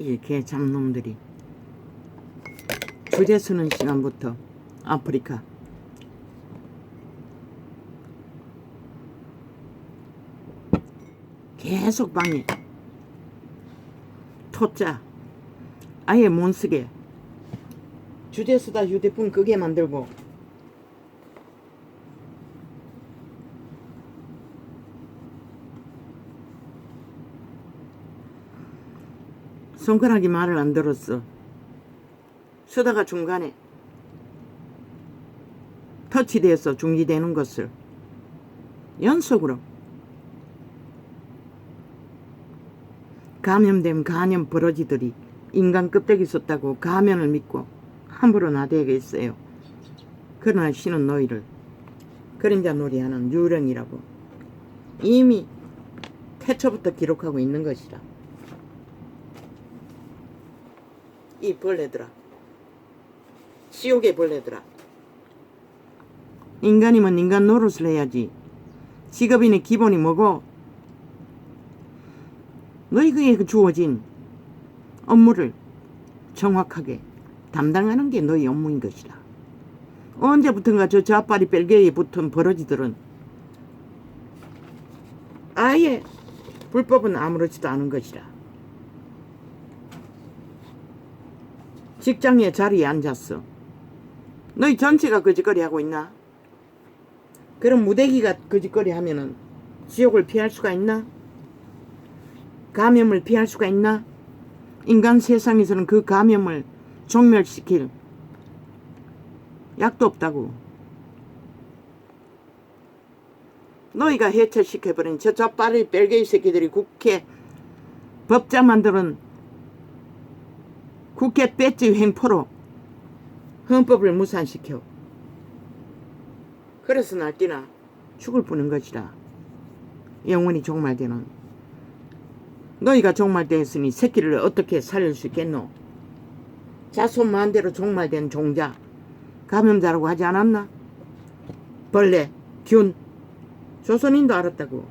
이 개잡놈들이 주제 쓰는 시간부터 아프리카 계속 방해 토자 아예 못 쓰게 주제 쓰다 휴대폰 끄게 만들고 손가락이 말을 안 들었어. 쓰다가 중간에 터치돼서 중지되는 것을 연속으로 감염된 간염 버러지들이 인간 껍데기 썼다고 가면을 믿고 함부로 나대겠어요. 그러나 신은 너희를 그림자 놀이하는 유령이라고 이미 태초부터 기록하고 있는 것이라. 이 벌레들아, 지옥의 벌레들아, 인간이면 인간 노릇을 해야지. 직업인의 기본이 뭐고? 너희에게 주어진 업무를 정확하게 담당하는 게 너희 업무인 것이라. 언제부턴가 저 좌빨이 벨기에에 붙은 버러지들은 아예 불법은 아무렇지도 않은 것이라. 직장의 자리에 앉았어. 너희 전체가 거짓거리 하고 있나? 그럼 무대기가 거짓거리 하면은 지옥을 피할 수가 있나? 감염을 피할 수가 있나? 인간 세상에서는 그 감염을 종멸시킬 약도 없다고. 너희가 해체시켜버린 저 좌빨이 벨기에 새끼들이 국회 법장 만드는 국회 배지 횡포로 헌법을 무산시켜. 그래서 날뛰나 죽을 뿐인 것이라. 영원히 종말되는. 너희가 종말되었으니 새끼를 어떻게 살릴 수 있겠노? 자손만대로 종말된 종자 감염자라고 하지 않았나? 벌레, 균, 조선인도 알았다고.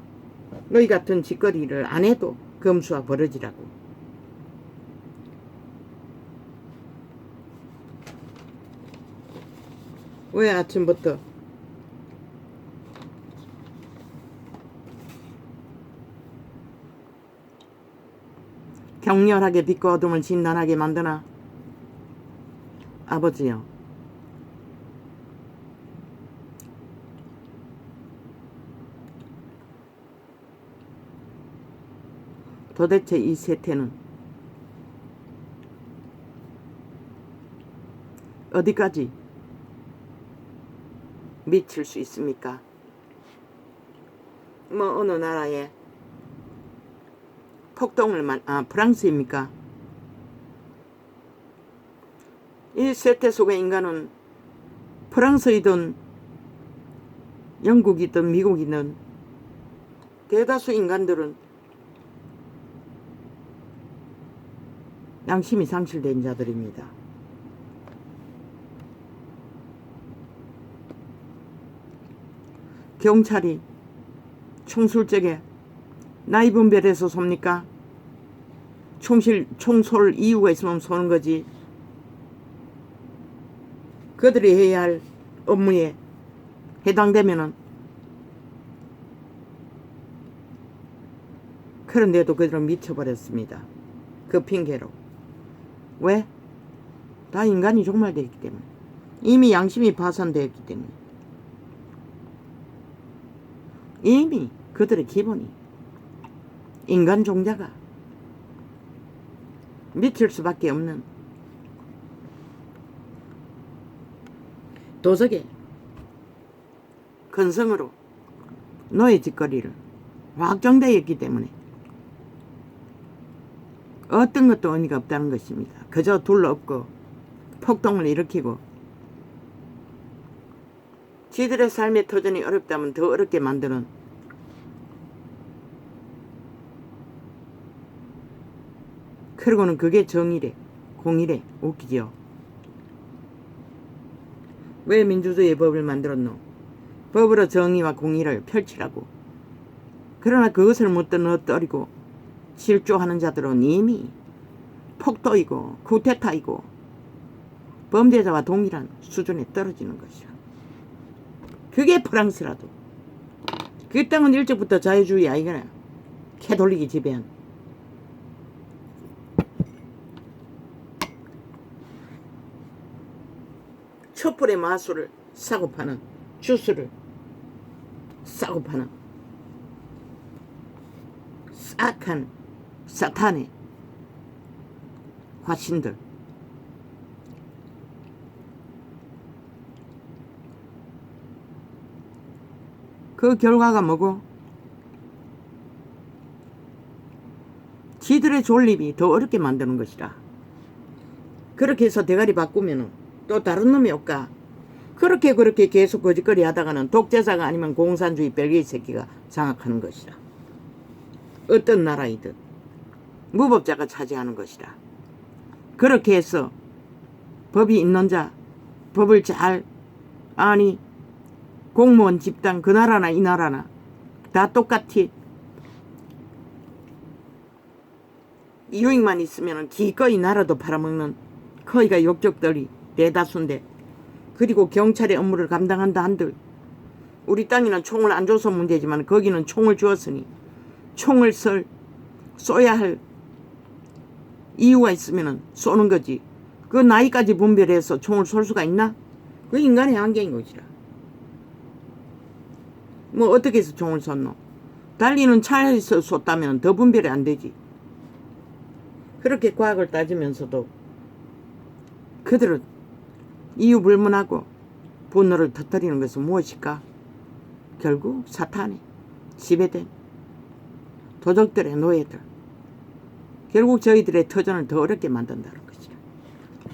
너희 같은 짓거리를 안 해도 검수와 버러지라고. 왜 아침부터 격렬하게 빛과 어둠을 진단하게 만드나? 아버지요, 도대체 이 세태는 어디까지 미칠 수 있습니까? 뭐 어느 나라에 폭동을 프랑스입니까? 이 세태 속의 인간은 프랑스이든 영국이든 미국이든 대다수 인간들은 양심이 상실된 자들입니다. 경찰이 총술적에 나이 분별해서 쏩니까? 총쏠 이유가 있으면 쏘는 거지. 그들이 해야 할 업무에 해당되면은. 그런데도 그들은 미쳐버렸습니다. 그 핑계로. 왜? 다 인간이 종말되었기 때문에. 이미 양심이 파산되었기 때문에. 이미 그들의 기본이 인간 종자가 미칠 수밖에 없는 도적의 근성으로 노예 짓거리를 확정되어 있기 때문에 어떤 것도 의미가 없다는 것입니다. 그저 둘러엎고 폭동을 일으키고 지들의 삶의 터전이 어렵다면 더 어렵게 만드는 그러고는 그게 정의래 공의래. 웃기죠. 왜 민주주의 법을 만들었노? 법으로 정의와 공의를 펼치라고. 그러나 그것을 못 떠리고 실조하는 자들은 이미 폭도이고 쿠데타이고 범죄자와 동일한 수준에 떨어지는 것이야. 그게 프랑스라도. 그 땅은 일찍부터 자유주의 아이가나 캐톨릭이 지배한. 촛불의 마술을 사고 파는, 주스를 싸고 파는 싹한 사탄의 화신들. 그 결과가 뭐고? 지들의 존립이 더 어렵게 만드는 것이라. 그렇게 해서 대가리 바꾸면은 또 다른 놈이 올까? 그렇게 계속 거짓거리 하다가는 독재자가 아니면 공산주의 벨기에 새끼가 장악하는 것이라. 어떤 나라이든 무법자가 차지하는 것이라. 그렇게 해서 법이 있는 자, 법을 잘 아니 공무원 집단 그 나라나 이 나라나 다 똑같이 유익만 있으면 기꺼이 나라도 팔아먹는 거의가 욕적들이 대다수인데, 그리고 경찰의 업무를 감당한다 한들 우리 땅에는 총을 안 줘서 문제지만 거기는 총을 주었으니 총을 쏘야 할 이유가 있으면 쏘는 거지. 그 나이까지 분별해서 총을 쏠 수가 있나? 그 인간의 한계인 것이라. 뭐 어떻게 해서 총을 쐈노? 달리는 차에서 쐈다면 더 분별이 안 되지. 그렇게 과학을 따지면서도 그들은 이유 불문하고 분노를 터뜨리는 것은 무엇일까? 결국 사탄에 지배된 도적들의 노예들. 결국 저희들의 터전을 더 어렵게 만든다는 것이라.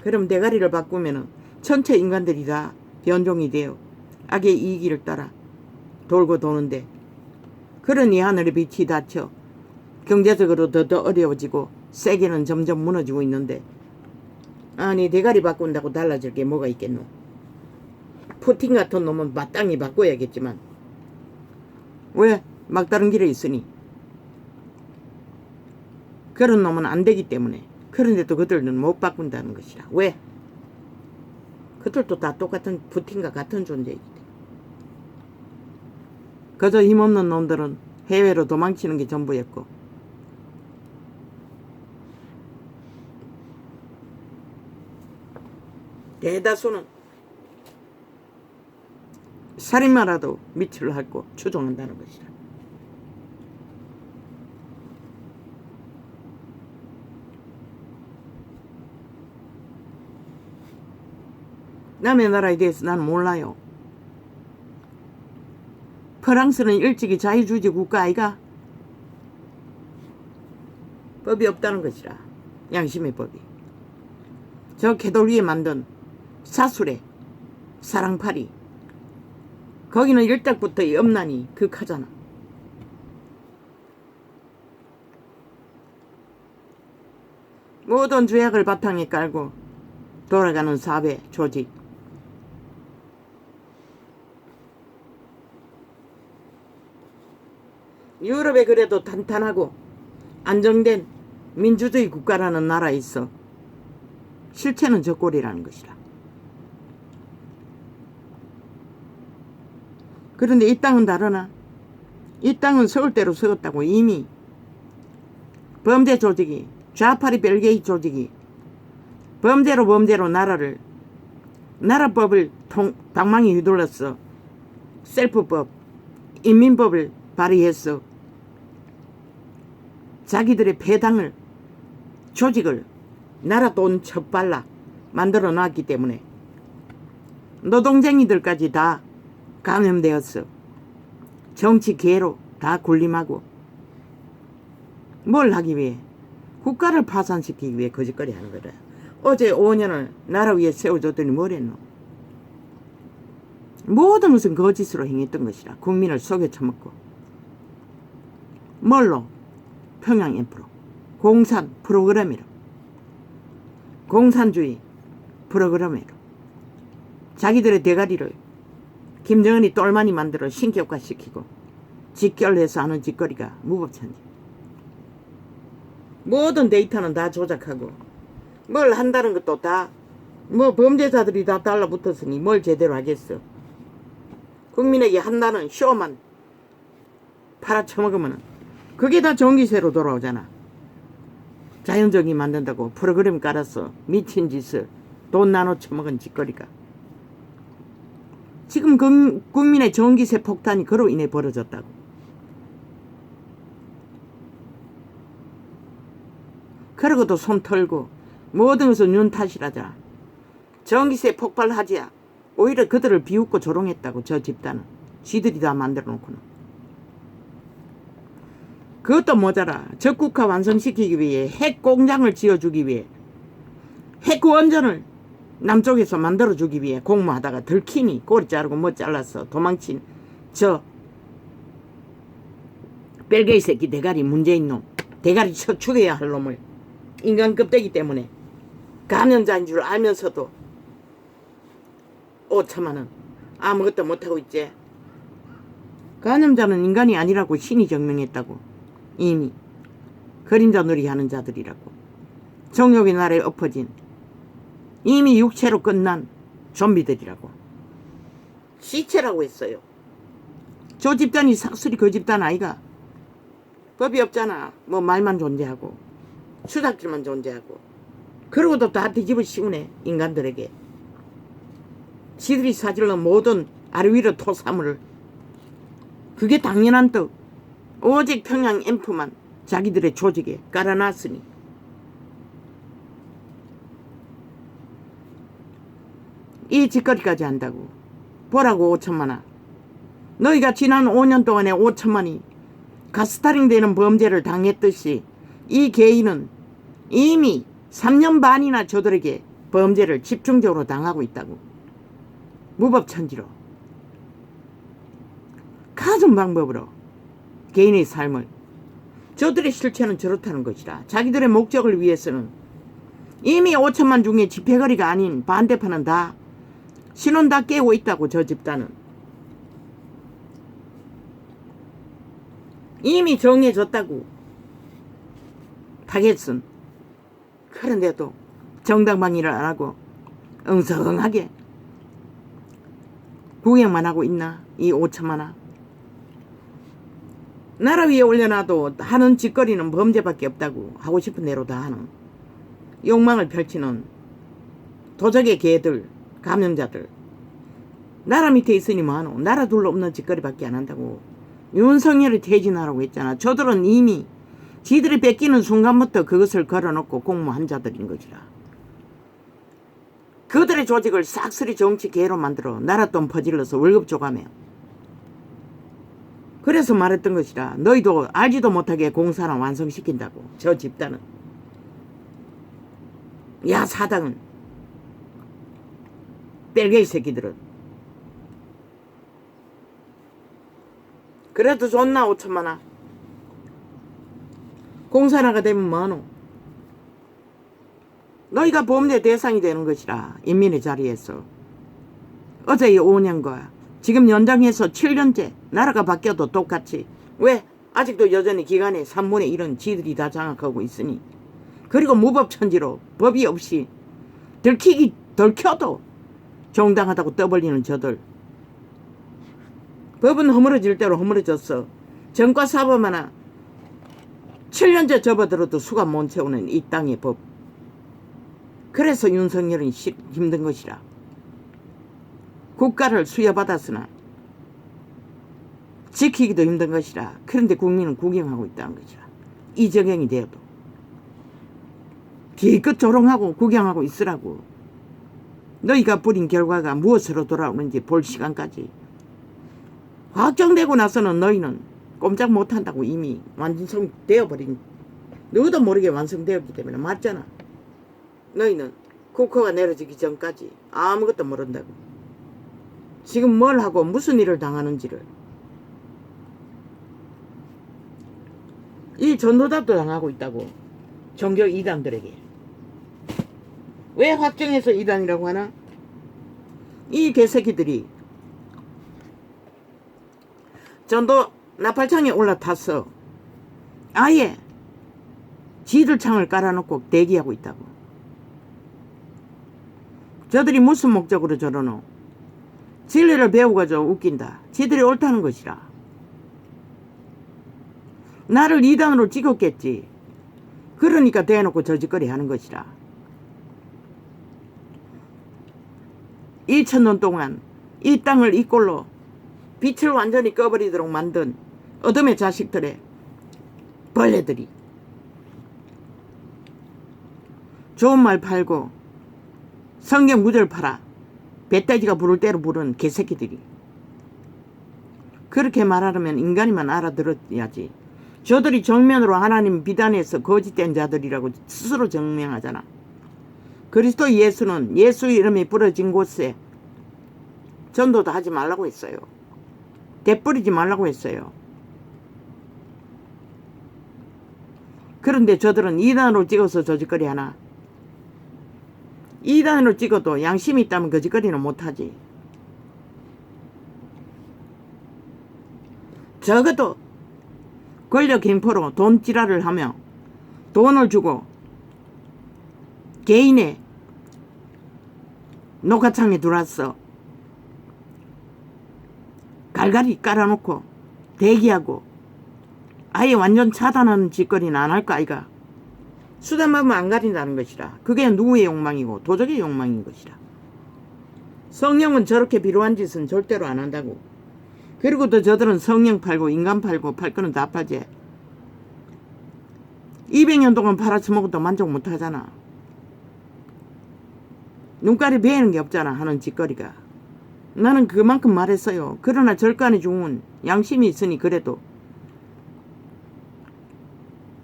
그럼 대가리를 바꾸면은 전체 인간들이 다 변종이 되어 악의 이기를 따라 돌고 도는데, 그러니 하늘의 빛이 닫혀 경제적으로 더 어려워지고 세계는 점점 무너지고 있는데, 아니 대가리 바꾼다고 달라질 게 뭐가 있겠노? 푸틴 같은 놈은 마땅히 바꿔야겠지만 왜? 막다른 길에 있으니. 그런 놈은 안 되기 때문에. 그런데도 그들은 못 바꾼다는 것이라. 왜? 그들도 다 똑같은 푸틴과 같은 존재이기 때문에. 그저 힘없는 놈들은 해외로 도망치는 게 전부였고, 대다수는 살인마라도 미치를 하고 추종한다는 것이라. 남의 나라에 대해서 나는 몰라요. 프랑스는 일찍이 자유주의 국가 아이가? 법이 없다는 것이라. 양심의 법이. 저 캐톨릭에 만든 사술의 사랑팔이, 거기는 일tak부터 염난이 극하잖아. 모든 죄악을 바탕에 깔고 돌아가는 사회 조직. 유럽에 그래도 탄탄하고 안정된 민주주의 국가라는 나라에 있어 실체는 저 꼴이라는 것이라. 그런데 이 땅은 다르나? 이 땅은 서울대로 세웠다고. 이미 범죄 조직이, 좌파리 벨기에 조직이 범죄로 나라법을 방망이 휘둘렀어. 셀프법, 인민법을 발의했어. 자기들의 배당을, 조직을 나라 돈 첩발라 만들어 놨기 때문에 노동쟁이들까지 다 감염되었어. 정치 개로 다 군림하고. 뭘 하기 위해? 국가를 파산시키기 위해 거짓거리 하는 거라. 어제 5년을 나라 위에 세워줬더니 뭘 했노? 모든 것은 거짓으로 행했던 것이라. 국민을 속여 처먹고. 뭘로? 평양 엠프로. 공산 프로그램이로. 공산주의 프로그램이로. 자기들의 대가리를 김정은이 똘마니 만들어 신격화시키고 직결해서 하는 짓거리가 무법천지. 모든 데이터는 다 조작하고 뭘 한다는 것도 다 뭐 범죄자들이 다 달라붙었으니 뭘 제대로 하겠어. 국민에게 한다는 쇼만 팔아쳐먹으면 그게 다 전기세로 돌아오잖아. 자연적이 만든다고 프로그램 깔아서 미친 짓을 돈 나눠 쳐먹은 짓거리가. 지금 국민의 전기세 폭탄이 그로 인해 벌어졌다고. 그러고도 손 털고 모든 것은 윤 탓이라자. 전기세 폭발하지야. 오히려 그들을 비웃고 조롱했다고. 저 집단은. 지들이 다 만들어 놓고는. 그것도 모자라. 적국화 완성시키기 위해 핵 공장을 지어주기 위해 핵 원전을 남쪽에서 만들어주기 위해 공모하다가 들키니 꼬리 자르고 뭐 잘라서 도망친 저 벨게이 새끼 대가리 문재인 놈. 대가리 쳐 죽여야 할 놈을. 인간 껍데기 때문에 감염자인 줄 알면서도 5천만 원 아무것도 못하고 있지. 감염자는 인간이 아니라고 신이 증명했다고. 이미 그림자 놀이 하는 자들이라고. 정욕의 날에 엎어진 이미 육체로 끝난 좀비들이라고. 시체라고 했어요. 저 집단이 삭슬이 그 집단 아이가. 법이 없잖아. 뭐 말만 존재하고 수작질만 존재하고. 그러고도 다 뒤집어 씌우네. 인간들에게. 지들이 사질러 모든 아래 위로 토사물을. 그게 당연한 떡. 오직 평양 앰프만 자기들의 조직에 깔아놨으니. 이 짓거리까지 한다고. 보라고 5천만원. 너희가 지난 5년 동안에 5천만이 가스타링 되는 범죄를 당했듯이 이 개인은 이미 3년 반이나 저들에게 범죄를 집중적으로 당하고 있다고. 무법천지로 가진 방법으로 개인의 삶을. 저들의 실체는 저렇다는 것이라. 자기들의 목적을 위해서는 이미 5천만 중에 집회거리가 아닌 반대파는 다 신혼 다 깨고 있다고. 저 집단은 이미 정해졌다고. 타겟은. 그런데도 정당방위를 안 하고 엉성하게 구경만 하고 있나. 이 5천만원. 나라 위에 올려놔도 하는 짓거리는 범죄밖에 없다고. 하고 싶은 대로 다 하는 욕망을 펼치는 도적의 개들, 감염자들. 나라 밑에 있으니 뭐하노. 나라 둘러 없는 짓거리밖에 안 한다고. 윤석열이 퇴진하라고 했잖아. 저들은 이미 지들이 뺏기는 순간부터 그것을 걸어놓고 공모한 자들인 것이라. 그들의 조직을 싹쓸이 정치 개로 만들어 나라 돈 퍼질러서 월급 줘가며. 그래서 말했던 것이라. 너희도 알지도 못하게 공사랑 완성시킨다고. 저 집단은. 야 사당은. 뺄개이 새끼들은. 그래도 좋나 5천만원. 공사나가 되면 뭐하노. 너희가 범죄 대상이 되는 것이라. 인민의 자리에서. 어제의 5년과 지금 연장해서 7년째 나라가 바뀌어도 똑같이. 왜? 아직도 여전히 기간의 3분의 1은 지들이 다 장악하고 있으니. 그리고 무법천지로 법이 없이 들켜도 정당하다고 떠벌리는 저들. 법은 허물어질 대로 허물어졌어. 전과사범 하나 7년째 접어들어도 수가 못 채우는 이 땅의 법. 그래서 윤석열은 힘든 것이라. 국가를 수여받았으나 지키기도 힘든 것이라. 그런데 국민은 구경하고 있다는 것이라. 이정형이 되어도 기껏 조롱하고 구경하고 있으라고. 너희가 뿌린 결과가 무엇으로 돌아오는지 볼 시간까지. 확정되고 나서는 너희는 꼼짝 못한다고. 이미 완성되어버린. 너도 모르게 완성되었기 때문에. 맞잖아. 너희는 국호가 내려지기 전까지 아무것도 모른다고. 지금 뭘 하고 무슨 일을 당하는지를. 이 전도답도 당하고 있다고. 종교 이단들에게. 왜 확정해서 이단이라고 하나? 이 개새끼들이 전도 나팔창에 올라타서 아예 지들 창을 깔아놓고 대기하고 있다고. 저들이 무슨 목적으로 저러노? 진리를 배우가지고 웃긴다. 지들이 옳다는 것이라. 나를 이단으로 찍었겠지. 그러니까 대놓고 저짓거리 하는 것이라. 2000년 동안 이 땅을 이 꼴로 빛을 완전히 꺼버리도록 만든 어둠의 자식들의 벌레들이 좋은 말 팔고 성경 구절 팔아 배돼지가 부를 대로 부른 개새끼들이 그렇게 말하려면 인간이만 알아들어야지. 저들이 정면으로 하나님 비단해서 거짓된 자들이라고 스스로 증명하잖아. 그리스도 예수는 예수 이름이 부러진 곳에 전도도 하지 말라고 했어요. 대뿌리지 말라고 했어요. 그런데 저들은 이단으로 찍어서 저짓거리 하나. 이단으로 찍어도 양심이 있다면 거짓거리는 못하지. 적어도 권력 행포로 돈 지랄을 하며 돈을 주고 개인의 녹화창에 들어왔어. 갈갈이 깔아놓고 대기하고 아예 완전 차단하는 짓거리는 안 할 거 아이가. 수단하면 안 가린다는 것이라. 그게 누구의 욕망이고 도적의 욕망인 것이라. 성령은 저렇게 비루한 짓은 절대로 안 한다고. 그리고 또 저들은 성령 팔고 인간 팔고 팔 거는 다 팔지. 200년 동안 팔아쳐먹어도 만족 못하잖아. 눈깔이 베이는 게 없잖아 하는 짓거리가. 나는 그만큼 말했어요. 그러나 절간에 죽은 양심이 있으니 그래도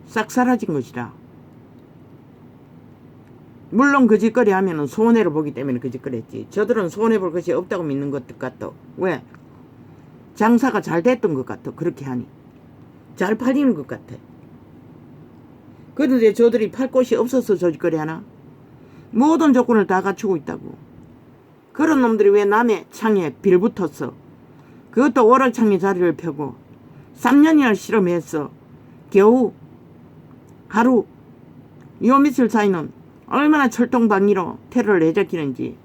싹 사라진 것이라. 물론 그 짓거리 하면은 손해를 보기 때문에 그 짓거리 했지. 저들은 손해볼 것이 없다고 믿는 것 같아. 왜? 장사가 잘 됐던 것 같아. 그렇게 하니 잘 팔리는 것 같아. 그런데 저들이 팔 곳이 없어서 저 짓거리 하나? 모든 조건을 다 갖추고 있다고. 그런 놈들이 왜 남의 창에 빌붙었어? 그것도 오락창에 자리를 펴고 3년이나 실험했어. 겨우 하루 요 며칠 사이는 얼마나 철통방위로 테러를 내적이는지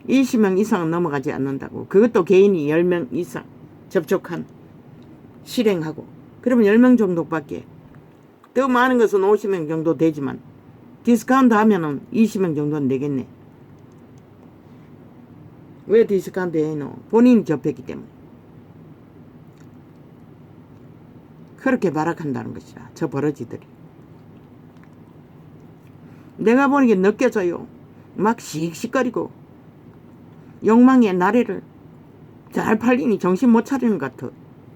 20명 이상은 넘어가지 않는다고. 그것도 개인이 10명 이상 접촉한 실행하고. 그러면 10명 정도밖에. 더 많은 것은 50명 정도 되지만 디스카운트 하면은 20명 정도는 되겠네. 왜 디스카운트 해노? 본인이 접했기 때문에. 그렇게 발악한다는 것이라. 저 버러지들이. 내가 보니까 느껴져요. 막 씩씩거리고 욕망의 나래를 잘 팔리니 정신 못 차리는 것 같아.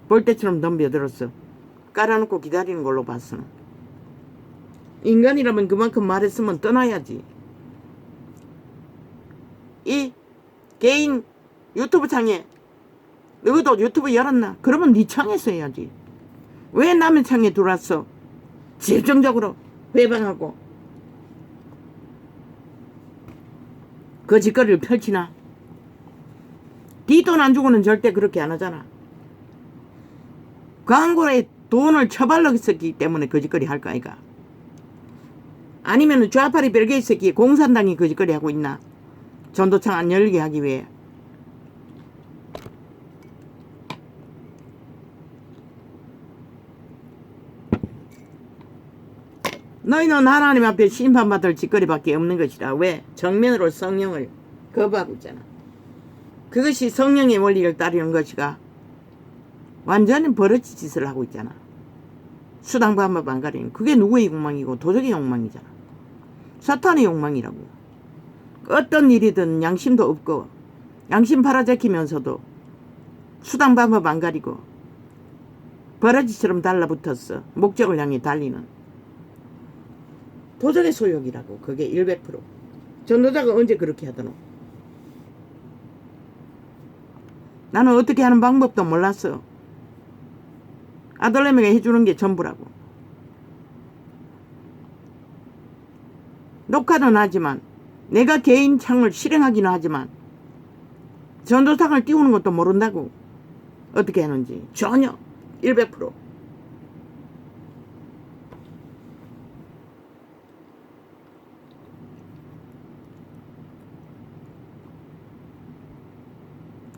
볼 때처럼 덤벼들었어. 깔아놓고 기다리는 걸로 봤어. 인간이라면 그만큼 말했으면 떠나야지. 이 개인 유튜브 창에 너도 유튜브 열었나? 그러면 네 창에서 해야지. 왜 남의 창에 들어왔어? 집중적으로 회방하고 그 짓거리를 펼치나? 네 돈 안 주고는 절대 그렇게 안 하잖아. 광고에 돈을 처발렀기 때문에 그 짓거리 할 거 아이가. 아니면 좌파리 별개의 새끼 공산당이 그 짓거리 하고 있나? 전도창 안 열리게 하기 위해. 너희는 하나님 앞에 심판받을 짓거리밖에 없는 것이라. 왜? 정면으로 성령을 거부하고 있잖아. 그것이 성령의 원리를 따르는 것이가 완전히 버러지 짓을 하고 있잖아. 수당 방법 안 가리는. 그게 누구의 욕망이고 도적의 욕망이잖아. 사탄의 욕망이라고. 어떤 일이든 양심도 없고 양심 팔아제키면서도 수당 방법 안 가리고 버러지처럼 달라붙었어. 목적을 향해 달리는 도적의 소욕이라고. 그게 100%. 전도자가 언제 그렇게 하더노? 나는 어떻게 하는 방법도 몰랐어. 아들내미가 해주는 게 전부라고. 녹화는 하지만 내가 개인 창을 실행하기는 하지만 전도상을 띄우는 것도 모른다고. 어떻게 하는지 전혀. 100%.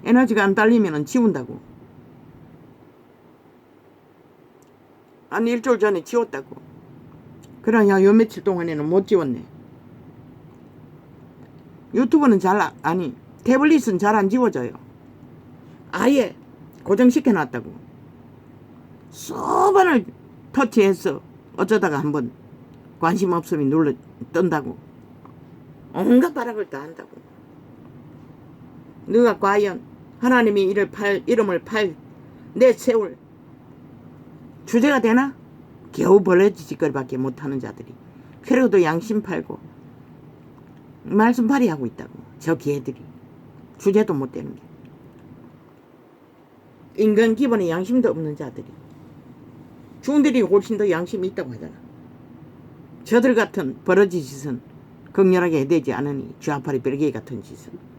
에너지가 안 딸리면 지운다고. 한 일주일 전에 지웠다고. 그러냐 요 며칠 동안에는 못 지웠네. 유튜브는 아니 태블릿은 잘 안 지워져요. 아예 고정시켜 놨다고. 수번을 터치해서 어쩌다가 한번 관심 없으면 눌러 뜬다고. 온갖 바락을 다 한다고. 너가 과연 하나님이 이름을 내세울 주제가 되나? 겨우 벌레짓거리밖에 못하는 자들이. 그래도 양심 팔고 말씀팔이 하고 있다고. 저 개들이. 주제도 못 되는 게. 인간 기본에 양심도 없는 자들이. 중들이 훨씬 더 양심이 있다고 하잖아. 저들 같은 버러지 짓은 극렬하게 해대지 않으니 쥐아파리 벨개 같은 짓은.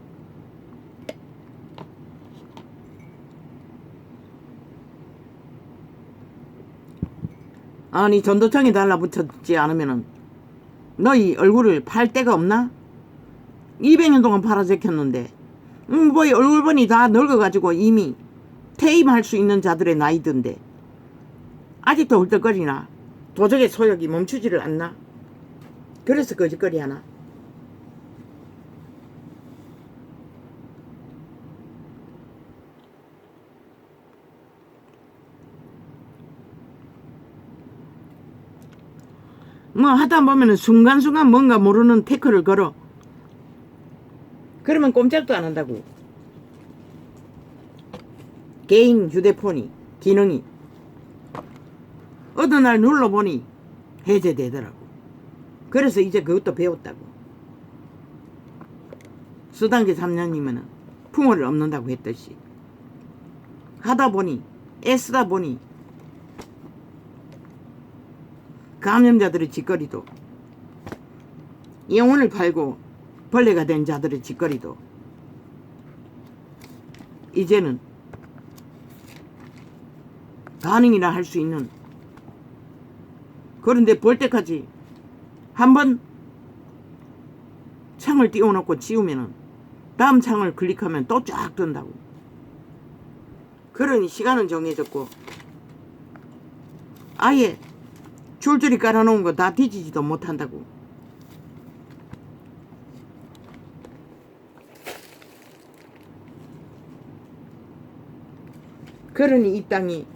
아니 전도청에 달라붙었지 않으면은 너희 얼굴을 팔 데가 없나? 200년 동안 팔아제켰는데 뭐 얼굴번이 다 늙어가지고 이미 퇴임할 수 있는 자들의 나이던데 아직도 헐떡거리나? 도적의 소욕이 멈추지를 않나? 그래서 거짓거리 하나? 뭐 하다 보면은 순간순간 뭔가 모르는 태클을 걸어. 그러면 꼼짝도 안 한다고. 개인 휴대폰이 기능이 어느 날 눌러보니 해제되더라고. 그래서 이제 그것도 배웠다고. 수단계 3년이면은 풍어를 없는다고 했듯이 하다 보니 애쓰다 보니 감염자들의 짓거리도 영혼을 팔고 벌레가 된 자들의 짓거리도 이제는 반응이나 할 수 있는. 그런데 볼 때까지 한번 창을 띄워놓고 지우면은 다음 창을 클릭하면 또 쫙 뜬다고. 그러니 시간은 정해졌고 아예 줄줄이 깔아놓은 거 다 뒤지지도 못한다고. 그러니 이 땅이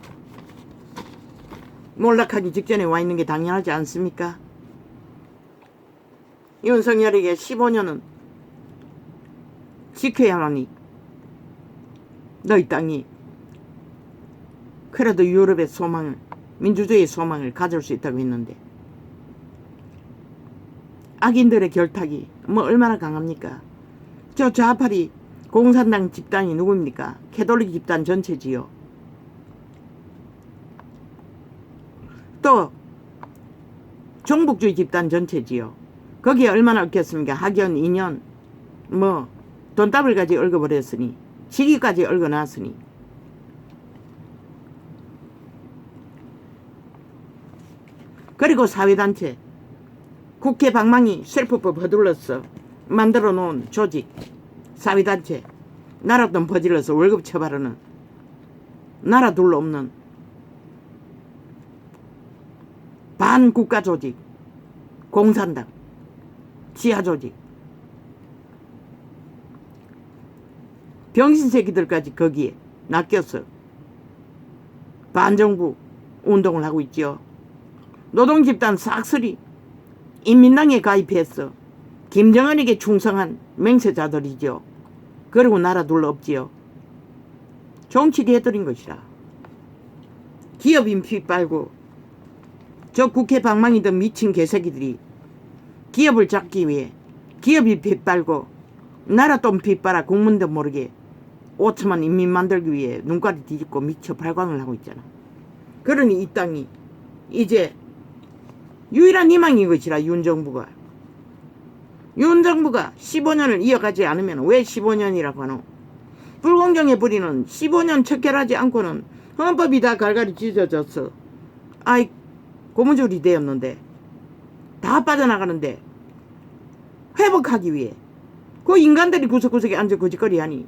몰락하기 직전에 와 있는 게 당연하지 않습니까? 윤석열에게 15년은 지켜야만이 너희 땅이 그래도 유럽의 소망을, 민주주의의 소망을 가질 수 있다고 했는데 악인들의 결탁이 뭐 얼마나 강합니까? 저 좌파리 공산당 집단이 누구입니까? 캐톨릭 집단 전체지요. 또 종북주의 집단 전체지요. 거기에 얼마나 얽혔습니까? 학연, 인연, 뭐 돈다발까지 얽어버렸으니, 시기까지 얽어놨으니. 그리고 사회단체, 국회 방망이 셀프법 허둘러서 만들어 놓은 조직, 사회단체, 나라돈 퍼질러서 월급 처바르는 나라 둘러 없는 반국가 조직, 공산당, 지하 조직, 병신 새끼들까지 거기에 낚여서 반정부 운동을 하고 있죠. 노동집단 싹쓸이 인민당에 가입해서 김정은에게 충성한 맹세자들이죠. 그리고 나라 둘러 없지요. 정치리 해드린 것이라. 기업인 피 빨고 저 국회 방망이든 미친 개새끼들이 기업을 잡기 위해 기업이 피 빨고 나라 돈 피 빨아 국민도 모르게 5천만 인민 만들기 위해 눈깔이 뒤집고 미쳐 발광을 하고 있잖아. 그러니 이 땅이 이제 유일한 희망인 것이라. 윤정부가 15년을 이어가지 않으면 왜 15년이라고 하노? 불공정의 뿌리는 15년 척결하지 않고는 헌법이 다 갈갈이 찢어졌어. 아이 고무줄이 되었는데 다 빠져나가는데 회복하기 위해 그 인간들이 구석구석에 앉아 거짓거리 하니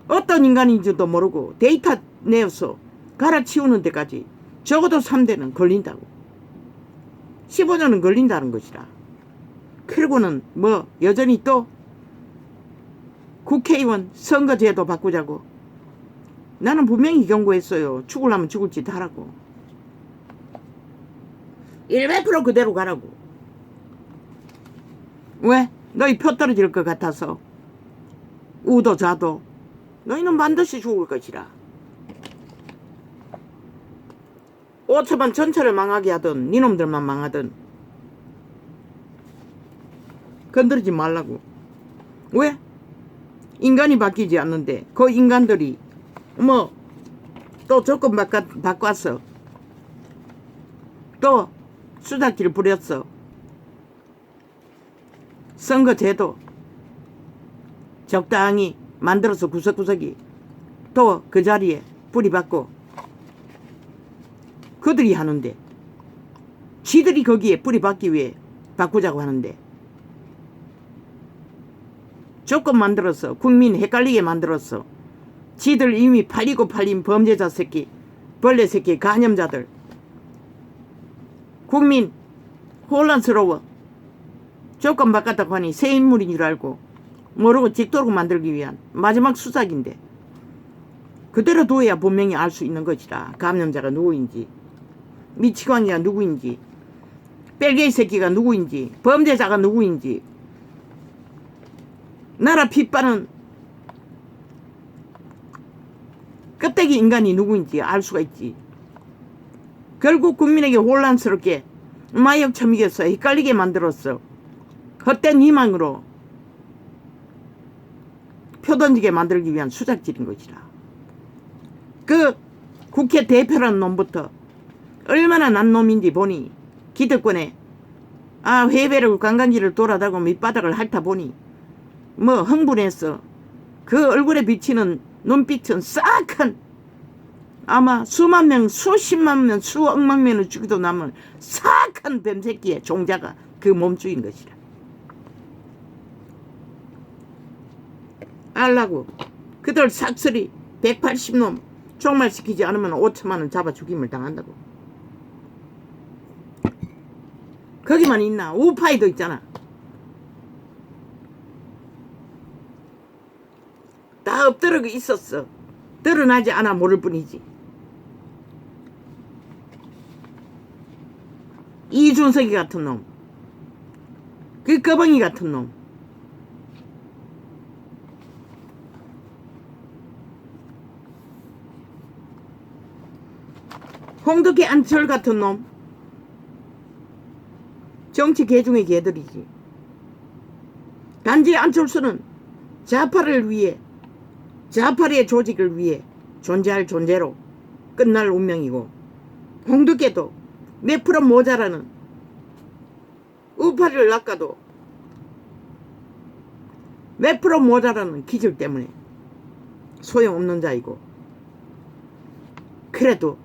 어떤 인간인지도 모르고 데이터 내어서 갈아치우는 데까지 적어도 3대는 걸린다고. 15년은 걸린다는 것이라. 그리고는 뭐 여전히 또 국회의원 선거제도 바꾸자고. 나는 분명히 경고했어요. 죽으려면 죽을 짓 하라고. 100% 그대로 가라고. 왜? 너희 표 떨어질 것 같아서. 우도 자도 너희는 반드시 죽을 것이라. 5초만 전체를 망하게 하든 니놈들만 망하든 건드리지 말라고. 왜? 인간이 바뀌지 않는데 그 인간들이 뭐 또 조건 바꿨어. 또 수작질 부렸어. 선거제도 적당히 만들어서 구석구석이 또 그 자리에 뿌리박고 그들이 하는데 지들이 거기에 뿌리박기 위해 바꾸자고 하는데 조건 만들어서 국민 헷갈리게 만들었어. 지들 이미 팔리고 팔린 범죄자 새끼, 벌레 새끼, 간염자들 국민 혼란스러워. 조건 바꿨다고 하니 새 인물인 줄 알고 모르고 짓도록 만들기 위한 마지막 수작인데 그대로 둬야 분명히 알 수 있는 것이다. 감염자가 누구인지, 미치광이가 누구인지, 뺄개이 새끼가 누구인지, 범죄자가 누구인지, 나라 핏바는 껍데기 인간이 누구인지 알 수가 있지. 결국 국민에게 혼란스럽게 마약 처먹여서 헷갈리게 만들었어. 헛된 희망으로 표 던지게 만들기 위한 수작질인 것이라. 그 국회 대표라는 놈부터 얼마나 난 놈인지 보니 기득권에 회배를 관광지를 돌아다니고 밑바닥을 핥아 보니 뭐 흥분해서 그 얼굴에 비치는 눈빛은 싹한 아마 수만 명, 수십만 명, 수억만 명을 죽이도 남은 싹한 뱀새끼의 종자가 그 몸주인 것이라. 알라고. 그들 싹쓸이 180놈 종말시키지 않으면 5천만 원 잡아 죽임을 당한다고. 거기만 있나? 우파이도 있잖아. 다 엎드려 있었어. 드러나지 않아 모를 뿐이지. 이준석이 같은 놈, 그 꺼벙이 같은 놈, 홍덕기 안철 같은 놈, 정치 개 중의 개들이지. 단지 안철수는 좌파를 위해, 좌파의 조직을 위해 존재할 존재로 끝날 운명이고, 홍덕기도 몇 프로 모자라는 우파를 낚아도 몇 프로 모자라는 기질 때문에 소용없는 자이고, 그래도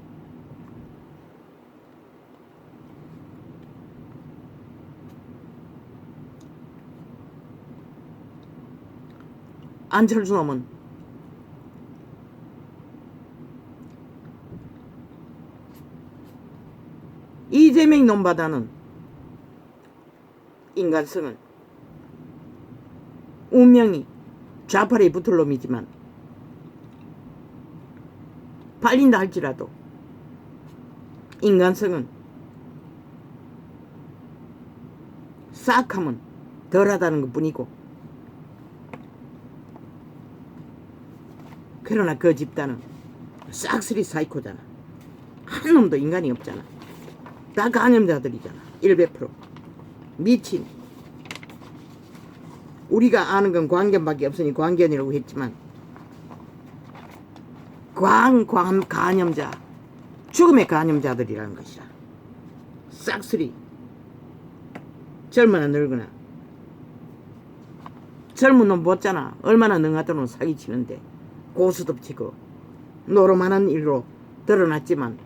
안철수 놈은 이재명 놈보다는 인간성은 운명이 좌팔에 붙을 놈이지만 팔린다 할지라도 인간성은 싹 하면 덜하다는 것 뿐이고, 그러나 그 집단은 싹쓸이 사이코잖아. 한 놈도 인간이 없잖아. 다 간염자들이잖아. 100% 미친. 우리가 아는 건 광견밖에 없으니 광견이라고 했지만 간염자, 죽음의 간염자들이라는 것이라. 싹쓸이 젊으나 늙으나. 젊은 놈 못잖아. 얼마나 능하던 사기치는데 고스톱치고 노름하는 일로 드러났지만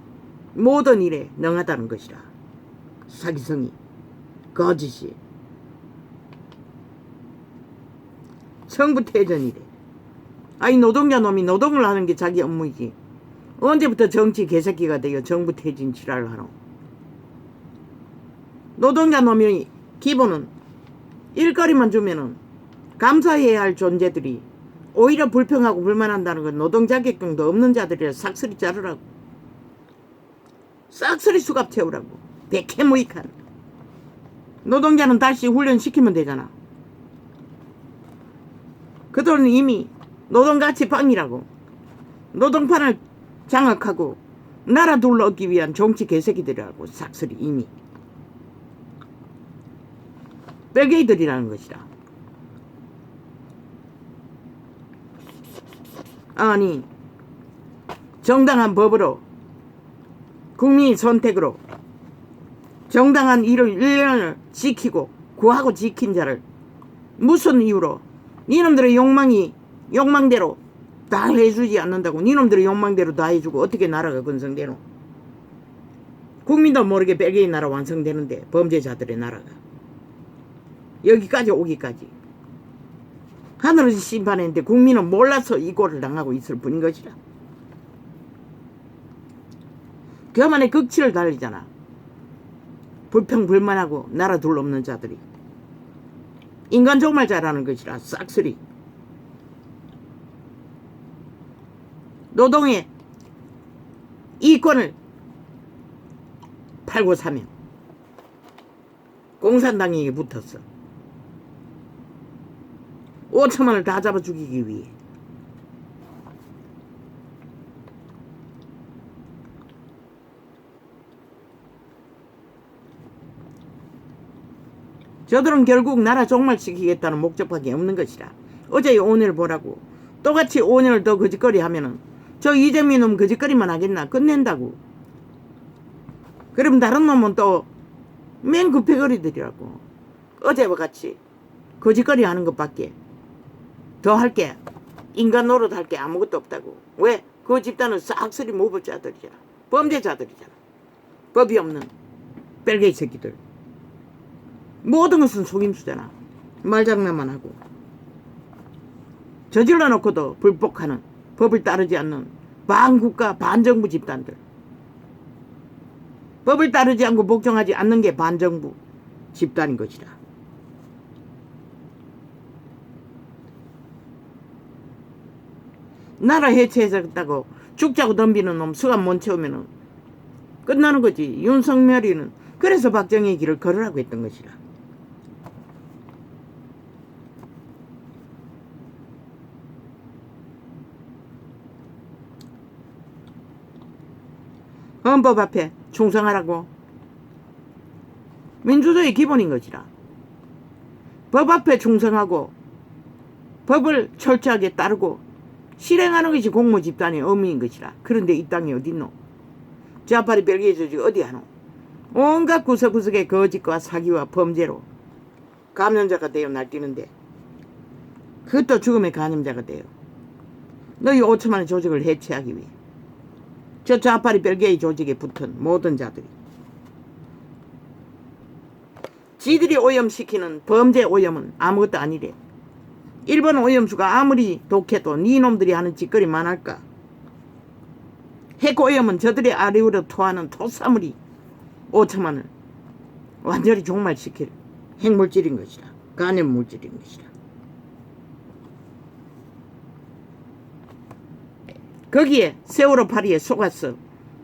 모든 일에 능하다는 것이라. 사기성이, 거짓이, 성부태전이래. 아니 노동자 놈이 노동을 하는 게 자기 업무이지. 언제부터 정치 개새끼가 돼요. 정부 퇴진 지랄을 하노. 노동자 놈이 기본은 일거리만 주면은 감사해야 할 존재들이 오히려 불평하고 불만한다는 건 노동자격증도 없는 자들이라 싹쓸이 자르라고. 싹쓸이 수갑 채우라고. 백해무익한. 노동자는 다시 훈련시키면 되잖아. 그들은 이미 노동가치빵이라고. 노동판을 장악하고 나라 둘러엎기 위한 정치 개새끼들이라고. 싹쓸이 이미. 뺄개이들이라는 것이다. 아니 정당한 법으로 국민의 선택으로 정당한 일련을 지키고 구하고 지킨 자를 무슨 이유로 니놈들의 욕망대로 다 해주지 않는다고. 니놈들의 욕망대로 다 해주고 어떻게 나라가 건성되노. 국민도 모르게 뺄개이 나라 완성되는데 범죄자들의 나라가 여기까지 오기까지 하늘을 심판했는데 국민은 몰라서 이 꼴을 당하고 있을 뿐인 것이라. 그만의 극치를 달리잖아. 불평불만하고 나라 둘러없는 자들이. 인간 정말 잘하는 것이라. 싹쓸이. 노동의 이권을 팔고 사며 공산당에게 붙었어. 5천만을 다 잡아 죽이기 위해. 저들은 결국 나라 종말시키겠다는 목적밖에 없는 것이라. 어제 오늘 보라고. 똑같이 5년을 더 거짓거리 하면은 저 이재민 놈 거짓거리만 하겠나. 끝낸다고. 그럼 다른 놈은 또 맨 급해거리들이라고. 어제와 같이 거짓거리 하는 것밖에 더 할 게, 인간 노릇 할 게 아무것도 없다고. 왜? 그 집단은 싹쓸이 무법자들이잖아. 범죄자들이잖아. 법이 없는 뺄개이 새끼들. 모든 것은 속임수잖아. 말장난만 하고. 저질러 놓고도 불복하는, 법을 따르지 않는 반국가 반정부 집단들. 법을 따르지 않고 복종하지 않는 게 반정부 집단인 것이다. 나라 해체해졌다고 죽자고 덤비는 놈 수갑 못 채우면은 끝나는 거지. 윤석열이는 그래서 박정희의 길을 걸으라고 했던 것이라. 헌법 앞에 충성하라고. 민주주의 기본인 것이라. 법 앞에 충성하고 법을 철저하게 따르고 실행하는 것이 공무집단의 의무인 것이라. 그런데 이 땅이 어딨노? 좌파리 벨기에 조직 어디 하노? 온갖 구석구석의 거짓과 사기와 범죄로 감염자가 되어 날뛰는데 그것도 죽음의 감염자가 돼요. 너희 5천만의 조직을 해체하기 위해 저 좌파리 벨기에 조직에 붙은 모든 자들이 지들이 오염시키는 범죄 오염은 아무것도 아니래. 일본 오염수가 아무리 독해도 니놈들이 하는 짓거리만 할까. 핵 오염은 저들의 아래우로 토하는 토사물이 5천만을 완전히 종말시킬 핵물질인 것이다. 간염물질인 것이다. 거기에 세월호 파리에 속았어.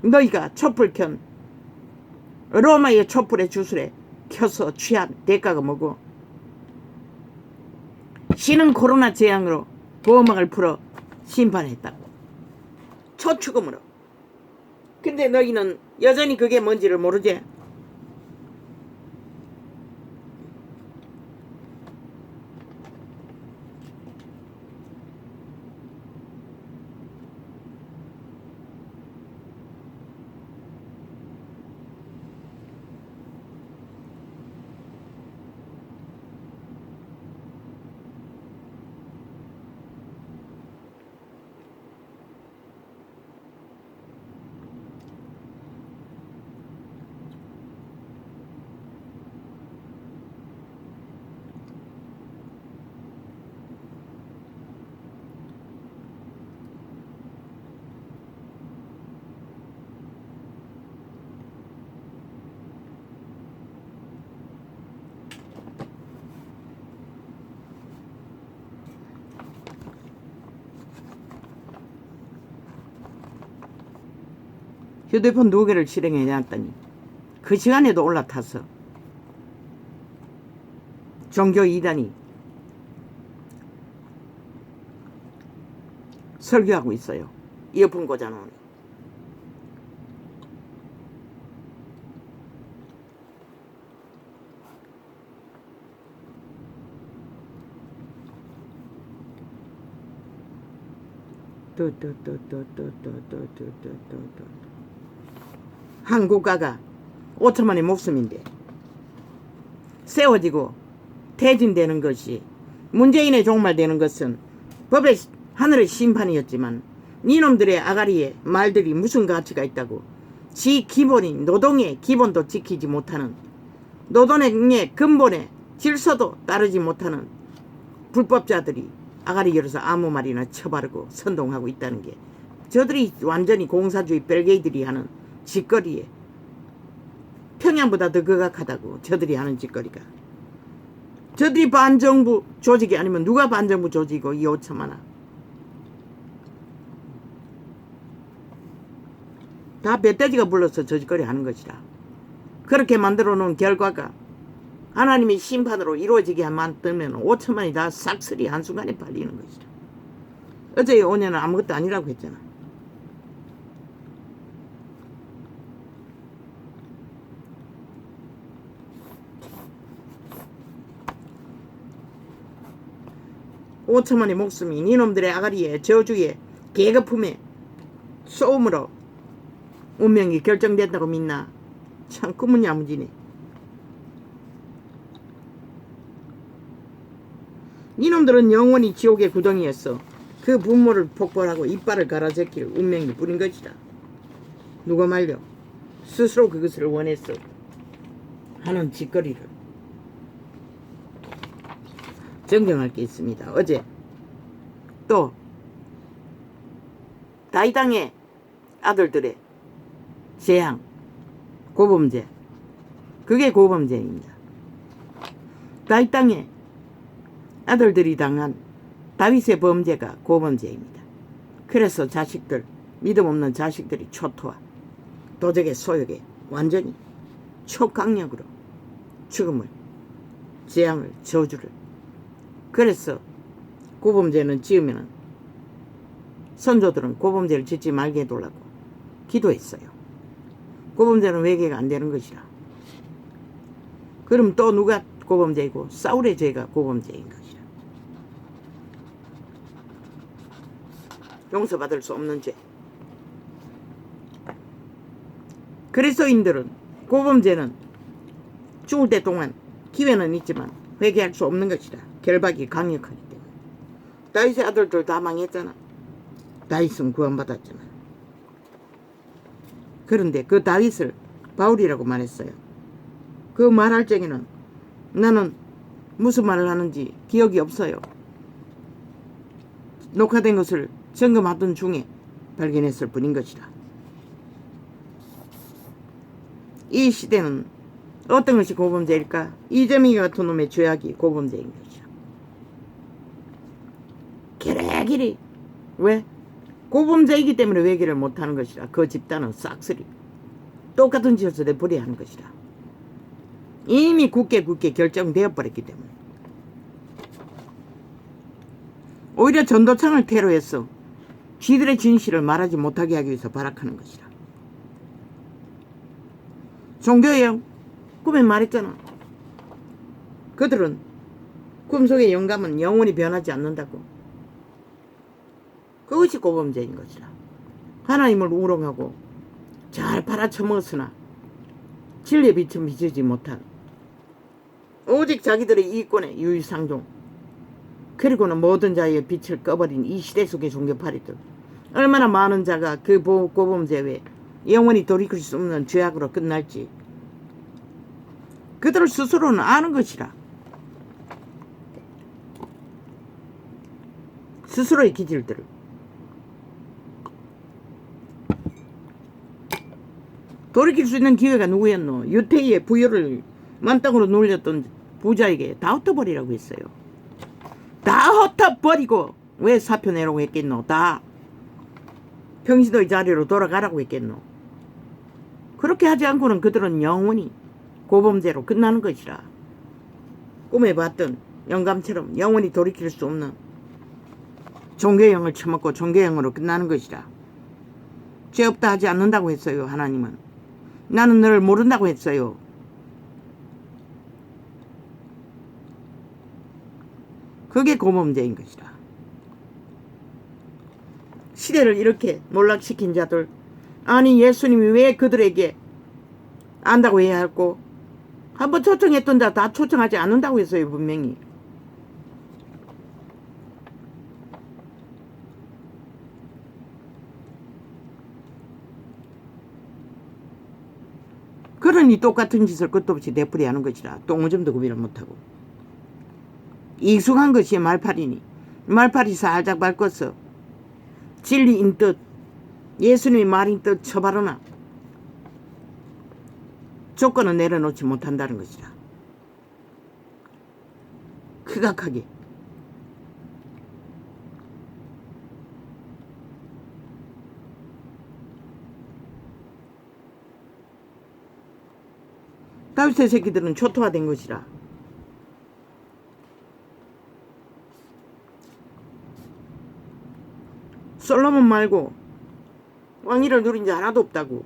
너희가 촛불 켠 로마의 촛불의 주술에 켜서 취한 대가가 뭐고? 신은 코로나 재앙으로 보호막을 풀어 심판했다고. 초축음으로. 근데 너희는 여전히 그게 뭔지를 모르지? 휴대폰 2개를 실행해 놨더니 그 시간에도 올라타서 종교 이단이 설교하고 있어요. 이어폰 꽂아놓으니. 한 국가가 5천만의 목숨인데 세워지고 퇴진되는 것이, 문재인의 종말되는 것은 법의 하늘의 심판이었지만 니놈들의 아가리에 말들이 무슨 가치가 있다고 지 기본인 노동의 기본도 지키지 못하는, 노동의 근본의 질서도 따르지 못하는 불법자들이 아가리 열어서 아무 말이나 쳐바르고 선동하고 있다는 게, 저들이 완전히 공사주의 벨게이들이 하는 짓거리에 평양보다 더 극악하다고. 저들이 하는 짓거리가. 저들이 반정부 조직이 아니면 누가 반정부 조직이고 이 5천만원. 다 멧돼지가 불러서 저 짓거리 하는 것이라. 그렇게 만들어 놓은 결과가 하나님의 심판으로 이루어지게 만들면 5천만이 다 싹쓸이 한순간에 팔리는 것이라. 어제 5년은 아무것도 아니라고 했잖아. 오천만의 목숨이 니놈들의 아가리에 저주에 계급품에 소음으로 운명이 결정된다고 믿나? 참 꿈은 야무지네. 니놈들은 영원히 지옥의 구덩이였어. 그 분모를 폭발하고 이빨을 갈아제낄 운명이 뿌린 것이다. 누가 말려? 스스로 그것을 원했어 하는 짓거리를 정정할 게 있습니다. 어제 또 다이당의 아들들의 재앙, 고범죄, 그게 고범죄입니다. 다이당의 아들들이 당한 다윗의 범죄가 고범죄입니다. 그래서 자식들, 믿음 없는 자식들이 초토화, 도적의 소욕에 완전히 초강력으로 죽음을, 재앙을, 저주를. 그래서 고범죄는 지으면은 선조들은 고범죄를 짓지 말게 해달라고 기도했어요. 고범죄는 외계가 안 되는 것이라. 그럼 또 누가 고범죄이고? 사울의 죄가 고범죄인 것이라. 용서받을 수 없는 죄. 그리스도인들은 고범죄는 죽을 때 동안 기회는 있지만 회개할 수 없는 것이다. 결박이 강력하기 때문에. 다윗의 아들들 다 망했잖아. 다윗은 구원받았잖아. 그런데 그 다윗을 바울이라고 말했어요. 그 말할 적에는 나는 무슨 말을 하는지 기억이 없어요. 녹화된 것을 점검하던 중에 발견했을 뿐인 것이다. 이 시대는 어떤 것이 고범죄일까? 이재명이 같은 놈의 죄악이 고범죄인 것이야. 길이 왜? 고범죄이기 때문에 외계를 못하는 것이라. 그 집단은 싹쓸이 똑같은 짓을 내버려야 하는 것이라. 이미 굳게 결정되어 버렸기 때문에. 오히려 전도창을 테러해서 쥐들의 진실을 말하지 못하게 하기 위해서 발악하는 것이라. 종교예요. 꿈에 말했잖아. 그들은 꿈속의 영감은 영원히 변하지 않는다고. 그것이 고범죄인 것이라. 하나님을 우롱하고 잘 팔아쳐먹었으나 진리의 빛은 비추지 못한 오직 자기들의 이익권의 유유상종, 그리고는 모든 자의 빛을 꺼버린 이 시대 속의 종교파리들. 얼마나 많은 자가 그 고범죄 외에 영원히 돌이킬 수 없는 죄악으로 끝날지 그들 스스로는 아는 것이라. 스스로의 기질들을. 돌이킬 수 있는 기회가 누구였노? 유태희의 부여를 만땅으로 놀렸던 부자에게 다 흩어버리라고 했어요. 다 흩어버리고 왜 사표 내라고 했겠노? 다 평신도의 자리로 돌아가라고 했겠노? 그렇게 하지 않고는 그들은 영원히 고범죄로 끝나는 것이라. 꿈에 봤던 영감처럼 영원히 돌이킬 수 없는 종교형을 처먹고 종교형으로 끝나는 것이라. 죄 없다 하지 않는다고 했어요. 하나님은. 나는 너를 모른다고 했어요. 그게 고범죄인 것이라. 시대를 이렇게 몰락시킨 자들, 아니 예수님이 왜 그들에게 안다고 해야 할고, 한번 초청했던 자 다 초청하지 않는다고 했어요. 분명히. 그러니 똑같은 짓을 끝도 없이 되풀이 하는 것이라. 똥오줌도 구비를 못하고. 익숙한 것이 말팔이니 말팔이 살짝 밟고서 진리인 뜻, 예수님의 말인 뜻 처바르나 조건은 내려놓지 못한다는 것이라. 극악하게. 다윗의 새끼들은 초토화된 것이라. 솔로몬 말고 왕위를 누린 자 하나도 없다고.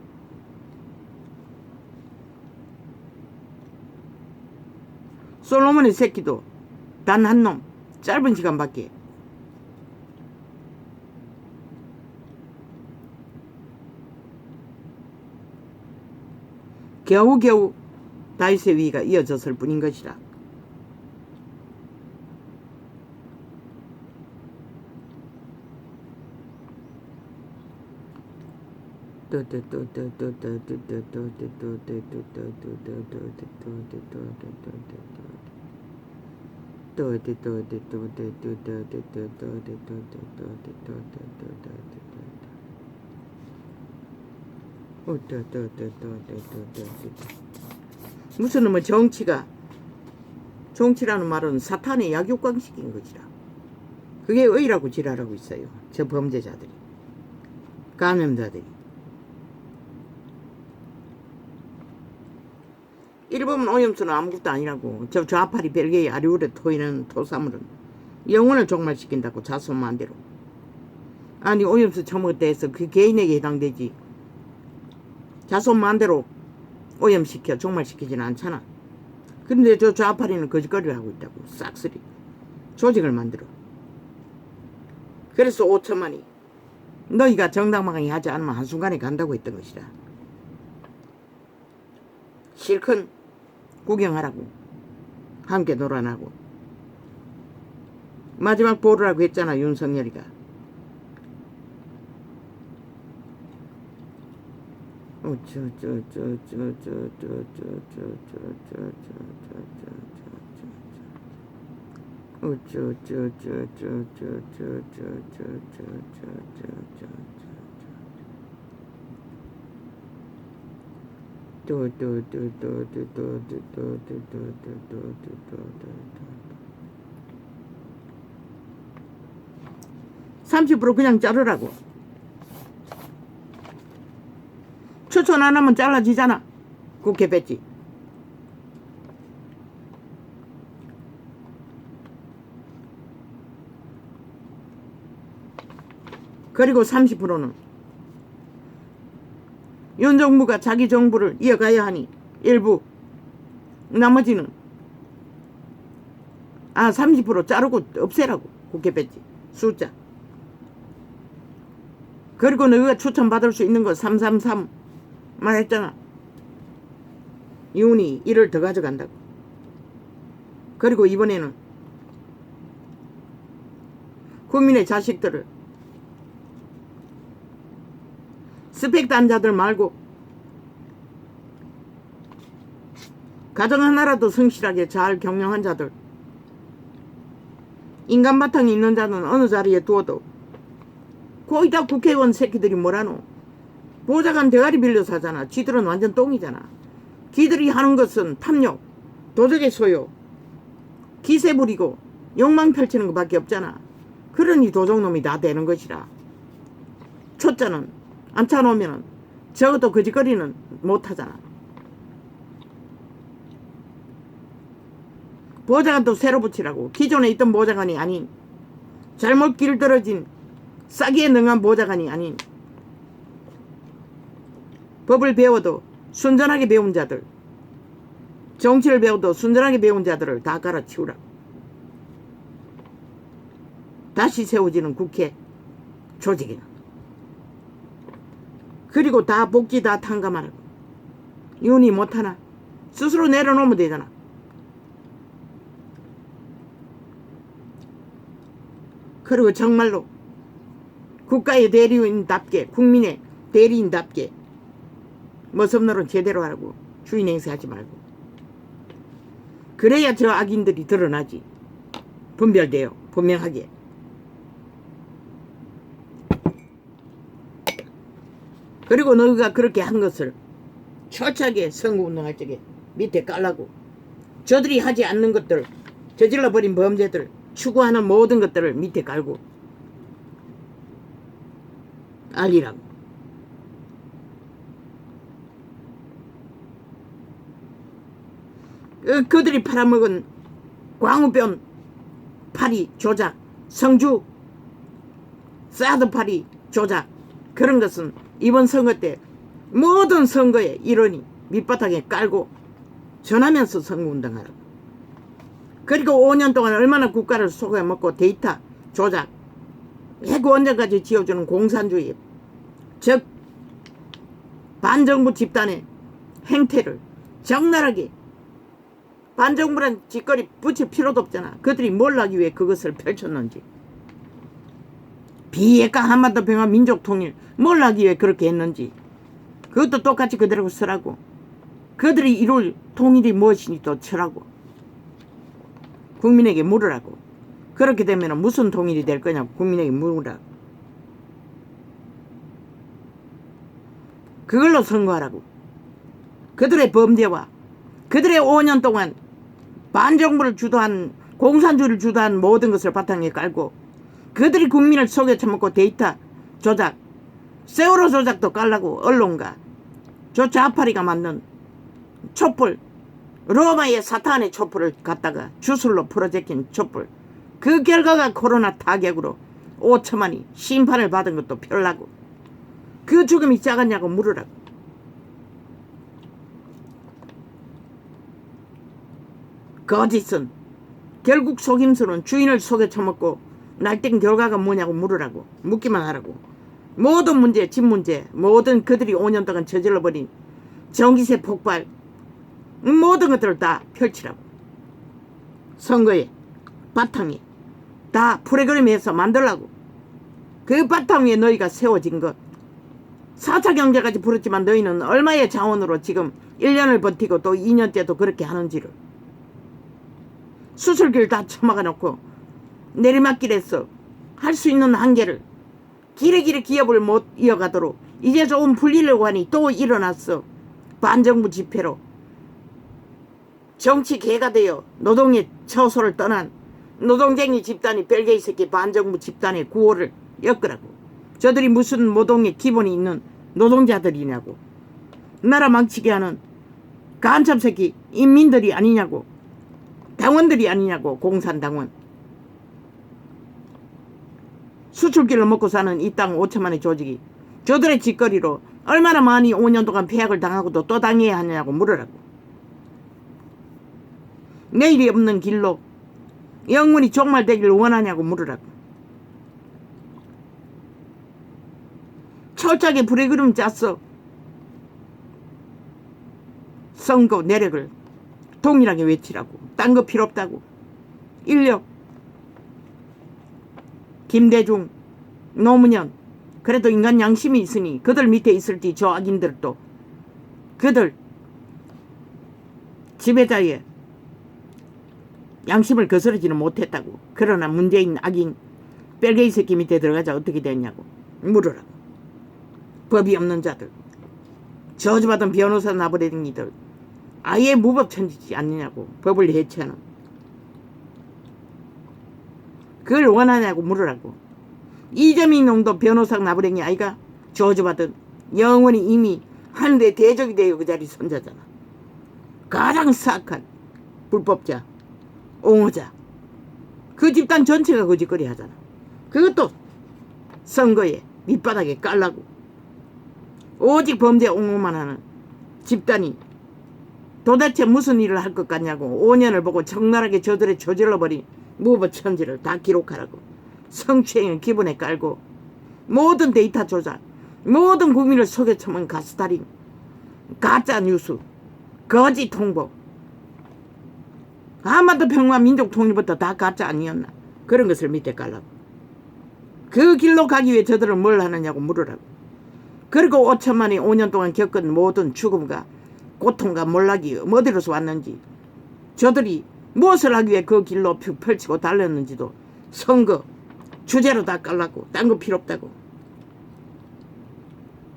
솔로몬의 새끼도 단 한 놈, 짧은 시간밖에. 겨우겨우 다윗의 위가 이어졌을 뿐인 것이라. 무슨 놈의 정치라는 말은 사탄의 약육강식인 것이라. 그게 의라고 지랄하고 있어요. 저 범죄자들이, 감염자들이. 일본 오염수는 아무것도 아니라고. 저 좌파리 벨기에 아리울에 토이는 토사물은 영혼을 종말시킨다고. 자손만대로. 아니 오염수 처먹었다 해서 그 개인에게 해당되지, 자손만대로 오염시켜 종말시키지는 않잖아. 근데 저 좌파리는 거짓거리를 하고 있다고. 싹쓸이 조직을 만들어. 그래서 5천만이 너희가 정당방위 하지 않으면 한순간에 간다고 했던 것이라. 실컷 구경하라고, 함께 놀아나고. 마지막 보루라고 했잖아 윤석열이가. (30% 그냥 자르라고). 추천 안 하면 잘라지잖아. 국회 뺐지. 그리고 30%는 윤 정부가 자기 정부를 이어가야 하니 일부, 나머지는 30% 자르고 없애라고. 국회 뺐지. 숫자. 그리고 너희가 추천받을 수 있는 거 333 말했잖아. 윤이 1을 더 가져간다고. 그리고 이번에는 국민의 자식들을 스펙 단자들 말고 가정 하나라도 성실하게 잘 경영한 자들, 인간 바탕이 있는 자는 어느 자리에 두어도 거기다 국회의원 새끼들이 뭐라노. 보좌관 대가리 빌려 사잖아. 지들은 완전 똥이잖아. 기들이 하는 것은 탐욕, 도적의 소요, 기세 부리고 욕망 펼치는 것밖에 없잖아. 그러니 도적놈이 다 되는 것이라. 초짜는 앉혀놓으면 적어도 거짓거리는 못하잖아. 보좌관도 새로 붙이라고. 기존에 있던 보좌관이 아닌, 잘못 길들어진 싸기에 능한 보좌관이 아닌, 법을 배워도 순전하게 배운 자들, 정치를 배워도 순전하게 배운 자들을 다 갈아치우라. 다시 세워지는 국회 조직이나. 그리고 다 복지 다 탕감하라고. 윤희 못하나? 스스로 내려놓으면 되잖아. 그리고 정말로 국가의 대리인답게, 국민의 대리인답게 머슴노릇 제대로 하라고. 주인 행세하지 말고. 그래야 저 악인들이 드러나지. 분별돼요. 분명하게. 그리고 너희가 그렇게 한 것을 철저하게 선거운동할 적에 밑에 깔라고. 저들이 하지 않는 것들, 저질러버린 범죄들, 추구하는 모든 것들을 밑에 깔고 알리라고. 그들이 팔아먹은 광우병 파리 조작, 성주 사드 파리 조작, 그런 것은 이번 선거 때 모든 선거에 일원이 밑바닥에 깔고 전하면서 선거운동하라고. 그리고 5년 동안 얼마나 국가를 속여먹고 데이터 조작, 해고 언제까지 지어주는 공산주의, 즉 반정부 집단의 행태를 적나라하게, 반정부란 짓거리 붙일 필요도 없잖아. 그들이 뭘 하기 위해 그것을 펼쳤는지. 비핵화 한반도 평화 민족통일 뭘 하기 위해 그렇게 했는지 그것도 똑같이 그대로 쓰라고. 그들이 이룰 통일이 무엇인지 또 쳐라고. 국민에게 물으라고. 그렇게 되면 무슨 통일이 될 거냐고 국민에게 물으라고. 그걸로 선거하라고. 그들의 범죄와 그들의 5년 동안 반정부를 주도한, 공산주의를 주도한 모든 것을 바탕에 깔고 그들이 국민을 속여 처먹고 데이터 조작, 세월호 조작도 깔라고. 언론가 저 좌파리가 만든 촛불, 로마의 사탄의 촛불을 갖다가 주술로 풀어제낀 촛불, 그 결과가 코로나 타격으로 5천만이 심판을 받은 것도 펴려고. 그 죽음이 작았냐고 물으라고. 거짓은 결국 속임수는 주인을 속여 처먹고 날뛴 결과가 뭐냐고 물으라고. 묻기만 하라고. 모든 문제, 집 문제, 모든 그들이 5년 동안 저질러버린 전기세 폭발, 모든 것들을 다 펼치라고. 선거에 바탕에 다 프로그램에서 만들라고. 그 바탕 위에 너희가 세워진 것. 4차 경제까지 부르지만 너희는 얼마의 자원으로 지금 1년을 버티고 또 2년째도 그렇게 하는지를. 수술길 다 처막아 놓고 내리막길에서 할 수 있는 한계를, 길에 기업을 못 이어가도록 이제 조금 풀리려고 하니 또 일어났어. 반정부 집회로 정치 개가 되어 노동의 처소를 떠난 노동쟁이 집단이 벨게이 새끼 반정부 집단의 구호를 엮으라고. 저들이 무슨 노동의 기본이 있는 노동자들이냐고. 나라 망치게 하는 간첩 새끼 인민들이 아니냐고. 당원들이 아니냐고. 공산당원. 수출길을 먹고 사는 이 땅 5천만의 조직이 저들의 짓거리로 얼마나 많이 5년 동안 폐악을 당하고도 또 당해야 하냐고 물으라고. 내일이 없는 길로 영원히 종말되기를 원하냐고 물으라고. 철저하게 프로그램 짰어. 선거 내력을 동일하게 외치라고. 딴 거 필요 없다고. 인력 김대중, 노무현, 그래도 인간 양심이 있으니 그들 밑에 있을지 저 악인들도 그들 지배자의 양심을 거스르지는 못했다고. 그러나 문재인 악인 벨게이 새끼 밑에 들어가자 어떻게 됐냐고 물으라고. 법이 없는 자들, 저주받은 변호사 나부랭이들 아예 무법천지지 않느냐고. 법을 해체하는. 그걸 원하냐고 물으라고. 이재민 놈도 변호사 나부랭이 아이가 저주받은 영원히 이미 하는데 대적이 돼요. 그 자리 선자잖아. 가장 사악한 불법자, 옹호자. 그 집단 전체가 거짓거리 하잖아. 그것도 선거에 밑바닥에 깔라고. 오직 범죄 옹호만 하는 집단이 도대체 무슨 일을 할 것 같냐고 5년을 보고 적나라하게 저들의 저질러버린 무법천지를 다 기록하라고. 성추행을 기본에 깔고 모든 데이터 조작, 모든 국민을 속여 처먹은 가스타링, 가짜 뉴스, 거짓 통보, 한반도 평화 민족 통일부터 다 가짜 아니었나. 그런 것을 밑에 깔라고. 그 길로 가기 위해 저들은 뭘 하느냐고 물으라고. 그리고 5천만이 5년 동안 겪은 모든 죽음과 고통과 몰락이 어디로서 왔는지, 저들이 무엇을 하기 위해 그 길로 펼치고 달렸는지도 선거 주제로 다 깔라고. 딴 거 필요 없다고.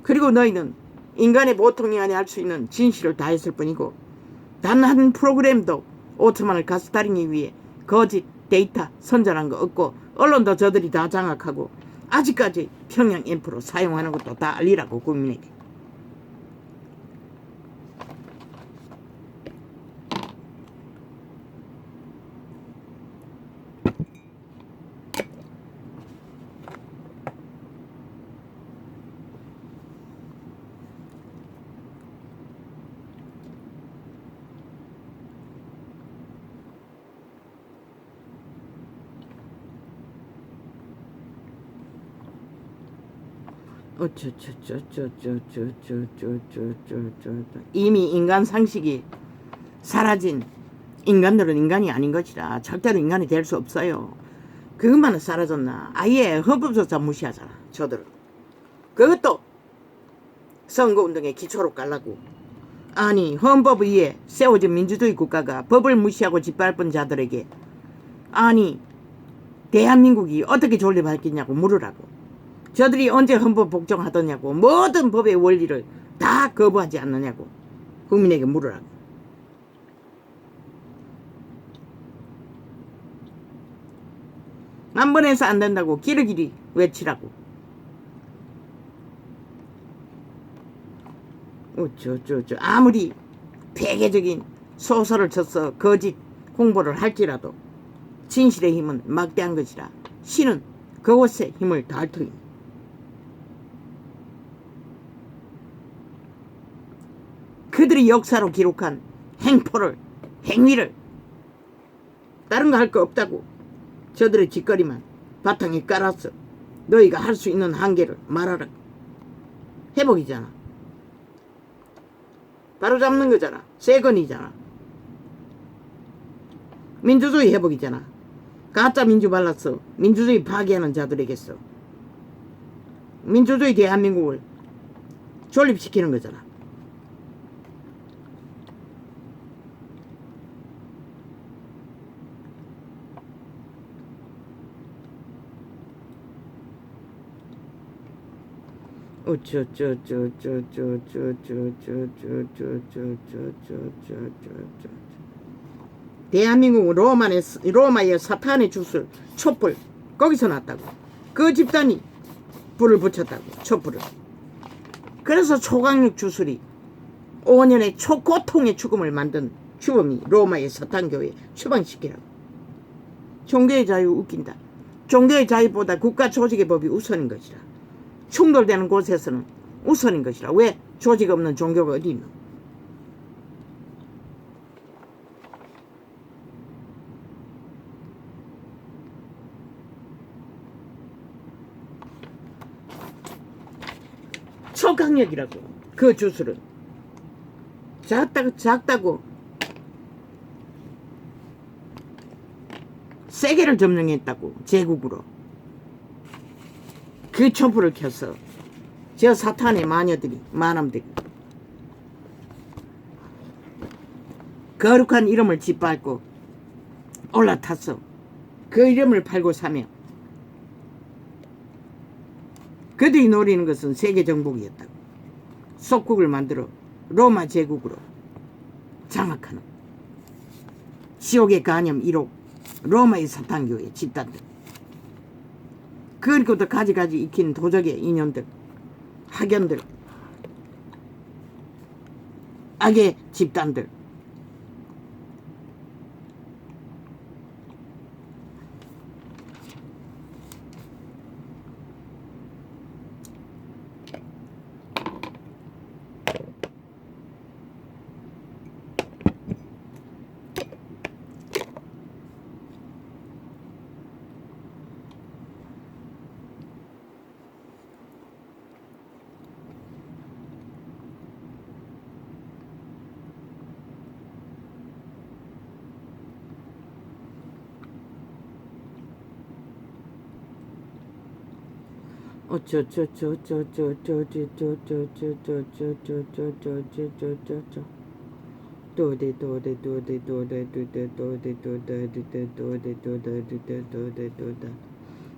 그리고 너희는 인간의 보통이 아니 할 수 있는 진실을 다했을 뿐이고 단 한 프로그램도 5천만을 가스타링하기 위해 거짓 데이터 선전한 거 없고 언론도 저들이 다 장악하고 아직까지 평양 앰프로 사용하는 것도 다 알리라고 국민에게. 이미 인간 상식이 사라진 인간들은 인간이 아닌 것이라 절대로 인간이 될 수 없어요. 그것만은 사라졌나. 아예 헌법조차 무시하잖아 저들은. 그것도 선거운동의 기초로 깔라고. 아니 헌법 위에 세워진 민주주의 국가가 법을 무시하고 짓밟은 자들에게 아니 대한민국이 어떻게 존립했겠냐고 물으라고. 저들이 언제 헌법 복종하더냐고. 모든 법의 원리를 다 거부하지 않느냐고 국민에게 물으라고. 한 번 해서 안 된다고 기르기리 외치라고. 아무리 폐쇄적인 소설을 쳐서 거짓 홍보를 할지라도 진실의 힘은 막대한 것이라 신은 그곳에 힘을 다할 터이니. 그들이 역사로 기록한 행포를, 행위를 다른 거 할 거 없다고. 저들의 짓거리만 바탕에 깔았어. 너희가 할 수 있는 한계를 말하라. 회복이잖아. 바로 잡는 거잖아. 세건이잖아. 민주주의 회복이잖아. 가짜 민주 발랐어. 민주주의 파괴하는 자들에게서 민주주의 대한민국을 존립시키는 거잖아. 대한민국 로마의 사탄의 주술 촛불 거기서 났다고. 그 집단이 불을 붙였다고. 촛불을. 그래서 초강력 주술이 5년의 초고통의 죽음을 만든 주범이 로마의 사탄교회 추방시키라고. 종교의 자유 웃긴다. 종교의 자유보다 국가 조직의 법이 우선인 것이라. 충돌되는 곳에서는 우선인 것이라. 왜 조직 없는 종교가 어디 있노? 초강력이라고. 그 주술은 작다고 세계를 점령했다고. 제국으로 그 촛불을 켜서 저 사탄의 마녀들이 마남들이 거룩한 이름을 짓밟고 올라탔어. 그 이름을 팔고 사며 그들이 노리는 것은 세계 정복이었다고. 속국을 만들어 로마 제국으로 장악하는 지옥의 간염 1호 로마의 사탄교회 집단들. 그리고도 가지가지 익힌 도적의 인연들, 학연들, 악의 집단들.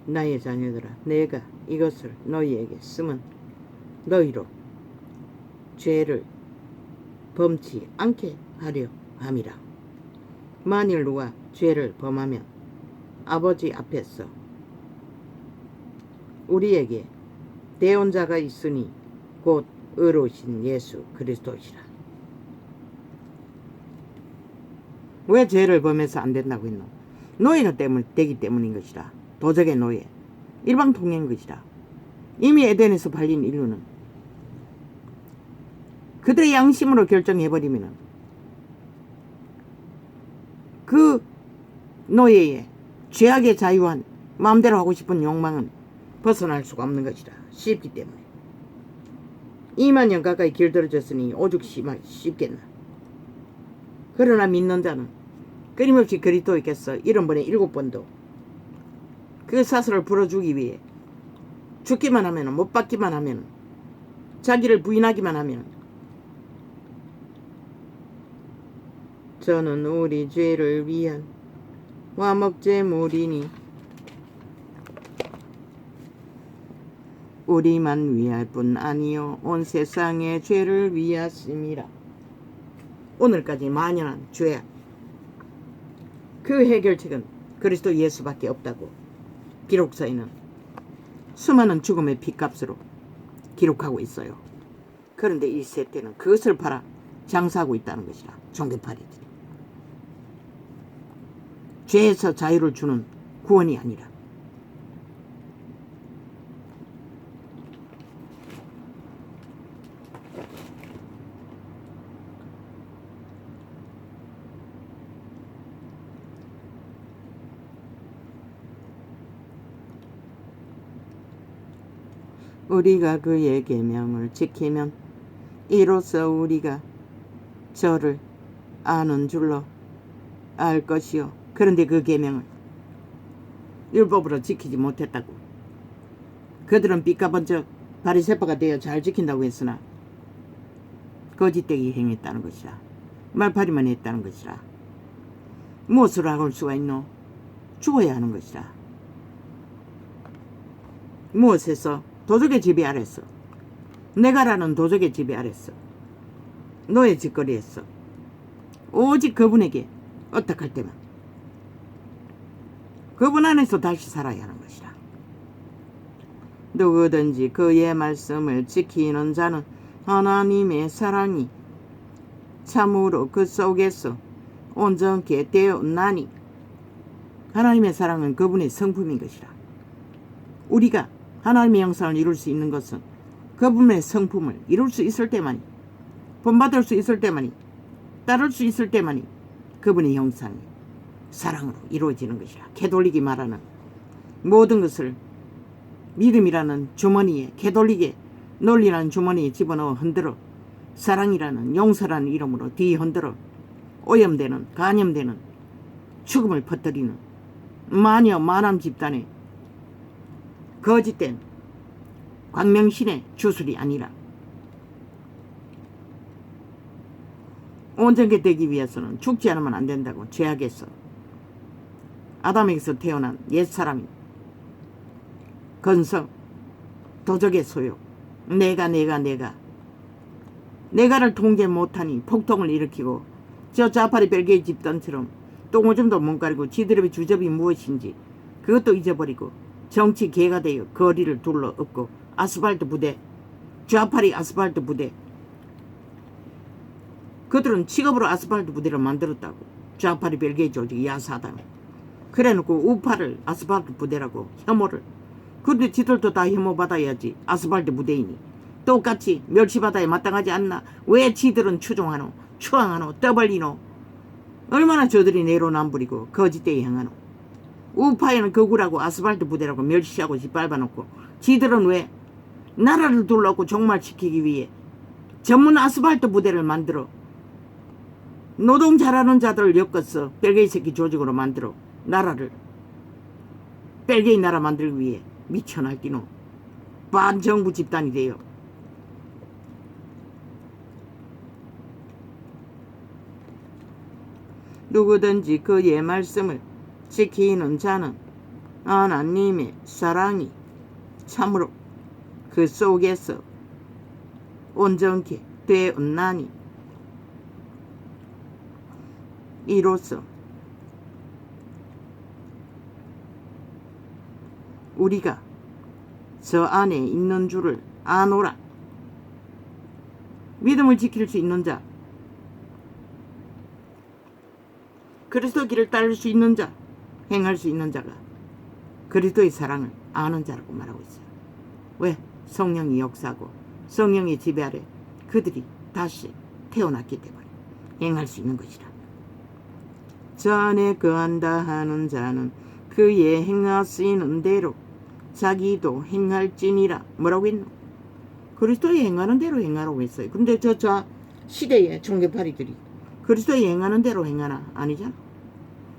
나의 자녀들아, 내가 이것을 너희에게 쓰면 너희로 죄를 범치 않게 하려 함이라. 만일 누가 죄를 범하면 아버지 앞에서 우리에게 대언자가 있으니 곧 의로우신 예수 그리스도시라. 왜 죄를 범해서 안 된다고 했노? 노예가 되기 때문인 것이라. 도적의 노예, 일방통행인 것이라. 이미 에덴에서 발린 인류는 그들의 양심으로 결정해버리면 그 노예의 죄악의 자유한 마음대로 하고 싶은 욕망은 벗어날 수가 없는 것이라. 쉽기 때문에. 2만 년 가까이 길들여졌으니 오죽 쉽겠나. 그러나 믿는 자는 끊임없이 그리스도께서 70번에 7번도 그 사슬을 풀어주기 위해 죽기만 하면, 못 받기만 하면, 자기를 부인하기만 하면 저는 우리 죄를 위한 화목제물이니 우리만 위할 뿐 아니요 온 세상의 죄를 위하심이라. 오늘까지 만연한 죄악, 그 해결책은 그리스도 예수밖에 없다고 기록서에는 수많은 죽음의 핏값으로 기록하고 있어요. 그런데 이 세대는 그것을 팔아 장사하고 있다는 것이라. 종교파리들이. 죄에서 자유를 주는 구원이 아니라. 우리가 그의 계명을 지키면 이로써 우리가 저를 아는 줄로 알 것이요. 그런데 그 계명을 율법으로 지키지 못했다고. 그들은 삐까번쩍 바리새파가 되어 잘 지킨다고 했으나 거짓되게 행했다는 것이라. 말파리만 했다는 것이라. 무엇을 할 수가 있노? 죽어야 하는 것이라. 무엇에서? 도적의 지배 아래서. 내가라는 도적의 지배 아래서. 너의 짓거리에서. 오직 그분에게 어떡할 때만 그분 안에서 다시 살아야 하는 것이라. 누구든지 그의 말씀을 지키는 자는 하나님의 사랑이 참으로 그 속에서 온전케 되었나니. 하나님의 사랑은 그분의 성품인 것이라. 우리가 하나님의 형상을 이룰 수 있는 것은 그분의 성품을 이룰 수 있을 때만이, 본받을 수 있을 때만이, 따를 수 있을 때만이 그분의 형상이 사랑으로 이루어지는 것이라. 개돌리기 말하는 모든 것을 믿음이라는 주머니에, 개돌리게 논리라는 주머니에 집어넣어 흔들어 사랑이라는, 용서라는 이름으로 뒤흔들어 오염되는, 간염되는 죽음을 퍼뜨리는 마녀 만암 집단의 거짓된 광명신의 주술이 아니라 온전케 되기 위해서는 죽지 않으면 안 된다고. 죄악에서, 아담에게서 태어난 옛사람이 건성, 도적의 소욕, 내가를 통제 못하니 폭동을 일으키고 저 자파리 벨기에 집단처럼 똥오줌도 못 가리고 지드럽의 주접이 무엇인지 그것도 잊어버리고 정치 개가 되어 거리를 둘러엎고 아스팔트 부대, 좌파리 아스팔트 부대, 그들은 직업으로 아스팔트 부대를 만들었다고. 좌파리 벨기에 조직이 야사하다. 그래놓고 우파를 아스팔트 부대라고 혐오를. 그런데 지들도 다 혐오받아야지. 아스팔트 부대이니. 똑같이 멸시바다에 마땅하지 않나. 왜 지들은 추종하노? 추앙하노? 떠벌리노? 얼마나 저들이 내로남불이고 거짓되이 행하노. 우파에는 거구라고 아스팔트 부대라고 멸시하고 짓밟아놓고 지들은 왜 나라를 둘러고 종말시키기 위해 전문 아스팔트 부대를 만들어 노동 잘하는 자들을 엮었어. 벨기에 새끼 조직으로 만들어 나라를 벨기에 나라 만들기 위해 미쳐 날뛰노. 반정부 집단이 돼요. 누구든지 그의 말씀을 지키는 자는 하나님의 사랑이 참으로 그 속에서 온전케 되었나니 이로써 우리가 저 안에 있는 줄을 아노라. 믿음을 지킬 수 있는 자, 그리스도 길을 따를 수 있는 자, 행할 수 있는 자가 그리스도의 사랑을 아는 자라고 말하고 있어요. 왜? 성령이 역사하고 성령의 지배 아래 그들이 다시 태어났기 때문에 행할 수 있는 것이라. 저 안에 거한다 하는 자는 그의 행하시는 대로 자기도 행할지니라. 뭐라고 했노? 그리스도의 행하는 대로 행하라고 했어요. 근데 저 시대의 종교파리들이 그리스도의 행하는 대로 행하나? 아니잖아.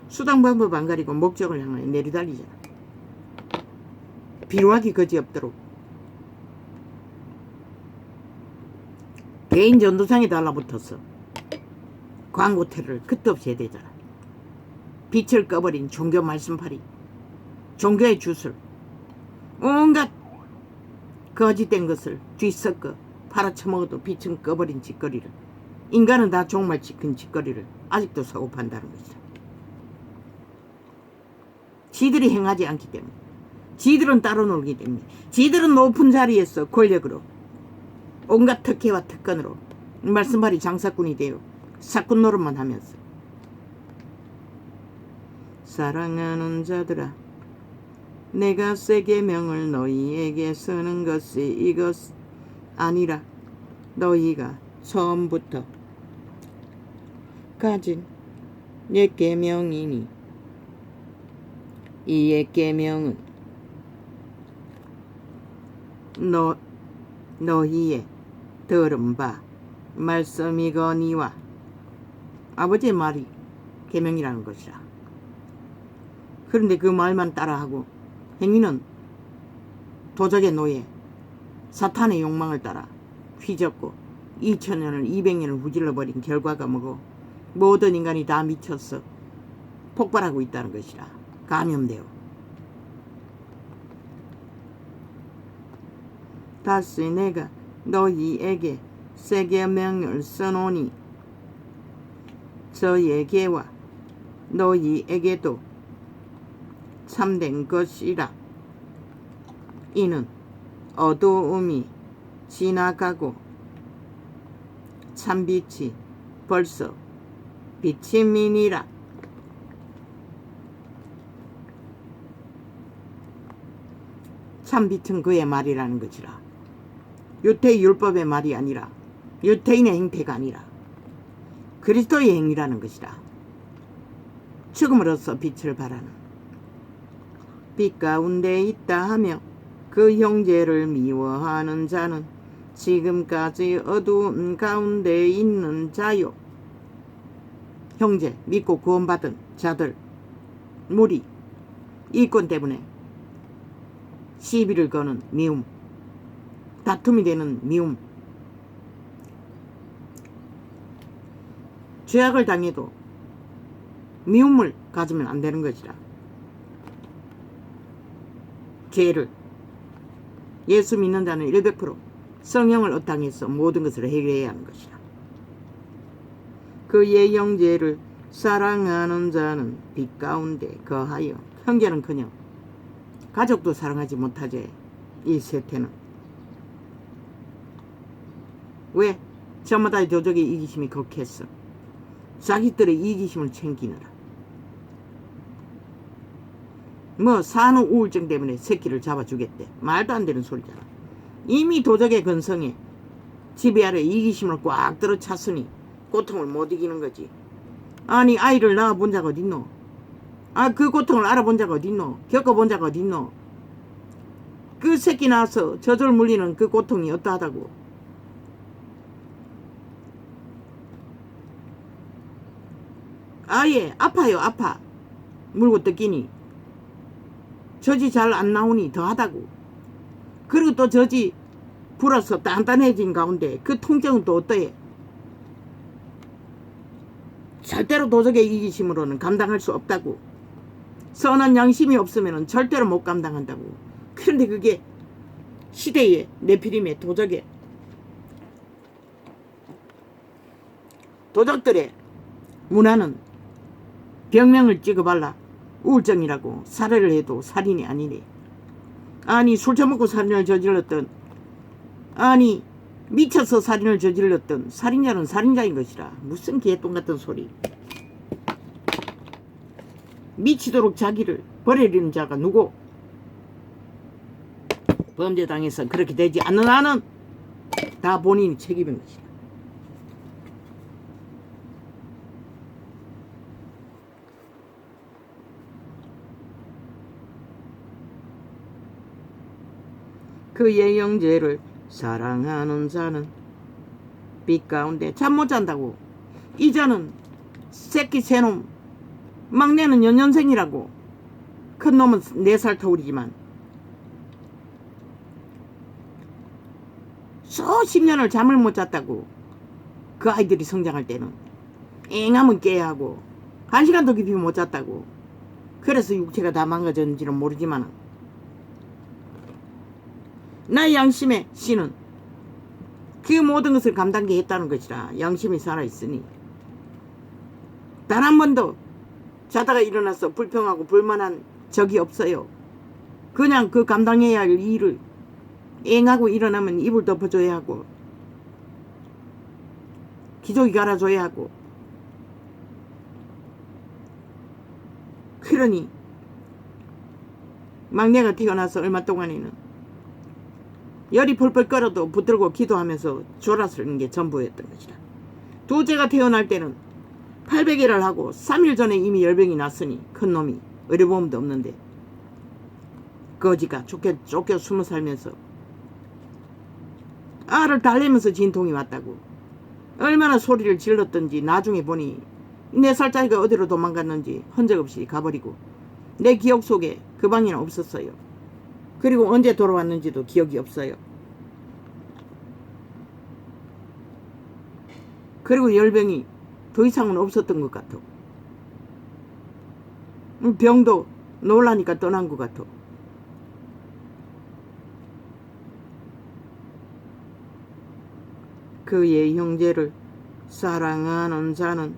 수단 방법 안 가리고 목적을 향하여 내리달리잖아. 비루하기 거지없도록 개인 전도상에 달라붙어서 광고 테러를 끝없이 해야 되잖아. 빛을 꺼버린 종교 말씀파리, 종교의 주술, 온갖 거짓된 것을 뒤섞어 팔아쳐먹어도 빛은 꺼버린 짓거리를, 인간은 다 종말 지킨 짓거리를 아직도 사고 판다는 것이다. 지들이 행하지 않기 때문에, 지들은 따로 놀기 때문에, 지들은 높은 자리에서 권력으로 온갖 특혜와 특권으로 말씀파리 장사꾼이 되어 사꾼 노릇만 하면서, 사랑하는 자들아, 내가 새 계명을 너희에게 쓰는 것이 이것 아니라 너희가 처음부터 가진 옛 계명이니 이 옛 계명은 너희의 들은 바 말씀이거니와. 아버지의 말이 계명이라는 것이라. 그런데 그 말만 따라하고 행위는 도적의 노예, 사탄의 욕망을 따라 휘젓고 2000년을 200년을 후질러버린 결과가 뭐고, 모든 인간이 다 미쳤어 폭발하고 있다는 것이라. 감염되어 다시 내가 너희에게 새 계명을 써노니 저에게와 너희에게도 참된 것이라. 이는 어두움이 지나가고 참빛이 벌써 비침이니라. 참빛은 그의 말이라는 것이라. 유태의 율법의 말이 아니라, 유태인의 행태가 아니라 그리스도의 행위라는 것이라. 죽음으로써 빛을 발하는, 빛 가운데 있다 하며 그 형제를 미워하는 자는 지금까지 어두운 가운데 있는 자요. 형제, 믿고 구원받은 자들, 무리, 이권 때문에 시비를 거는 미움, 다툼이 되는 미움, 죄악을 당해도 미움을 가지면 안 되는 것이라. 죄를, 예수 믿는 자는 100% 성령을 얻당해서 모든 것을 해결해야 하는 것이라. 그의 형제를 사랑하는 자는 빛 가운데 거하여, 형제는커녕 가족도 사랑하지 못하지. 이 세태는 왜? 저마다의 도적의 이기심이 극했어. 자기들의 이기심을 챙기느라. 뭐 산후 우울증 때문에 새끼를 잡아주겠대. 말도 안 되는 소리잖아. 이미 도적의 근성에 지배 아래 이기심을 꽉 들어 찼으니 고통을 못 이기는 거지. 아니 아이를 낳아본 자가 어딨노? 아 그 고통을 알아본 자가 어딨노? 겪어본 자가 어딨노? 그 새끼 낳아서 저절 물리는 그 고통이 어떠하다고. 아예 아파요 아파. 물고 뜯기니 젖이 잘 안 나오니 더하다고. 그리고 또 젖이 불어서 단단해진 가운데 그 통증은 또 어떠해? 절대로 도적의 이기심으로는 감당할 수 없다고. 선한 양심이 없으면 절대로 못 감당한다고. 그런데 그게 시대의 네피림의 도적의 도적들의 문화는 병명을 찍어발라 우울증이라고 살해를 해도 살인이 아니네. 아니 술 처먹고 살인을 저질렀던, 아니 미쳐서 살인을 저질렀던 살인자는 살인자인 것이라. 무슨 개똥 같은 소리. 미치도록 자기를 버리는 자가 누구? 범죄당해서 그렇게 되지 않는 한은 다 본인이 책임인 것이다. 그의 형제를 사랑하는 자는 빛 가운데 잠 못 잔다고. 이 자는 새끼 새놈, 막내는 연년생이라고. 큰 놈은 4살 터울이지만 수십 년을 잠을 못 잤다고. 그 아이들이 성장할 때는 앵하면 깨야 하고 1시간도 깊이 못 잤다고. 그래서 육체가 다 망가졌는지는 모르지만 나의 양심의 신은 그 모든 것을 감당케 했다는 것이라. 양심이 살아있으니 단 한 번도 자다가 일어나서 불평하고 불만한 적이 없어요. 그냥 그 감당해야 할 일을 앵하고 일어나면 이불 덮어줘야 하고 기저귀 갈아줘야 하고. 그러니 막내가 태어나서 얼마 동안에는 열이 펄펄 끓어도 붙들고 기도하면서 졸았을 게 전부였던 것이라. 둘째가 태어날 때는 800일을 하고 3일 전에 이미 열병이 났으니 큰 놈이 의료보험도 없는데 거지가 쫓겨 숨어 살면서 알을 달래면서 진통이 왔다고. 얼마나 소리를 질렀던지 나중에 보니 4살짜리가 어디로 도망갔는지 흔적 없이 가버리고 내 기억 속에 그 방에는 없었어요. 그리고 언제 돌아왔는지도 기억이 없어요. 그리고 열병이 더 이상은 없었던 것 같아. 병도 놀라니까 떠난 것 같아. 그의 형제를 사랑하는 자는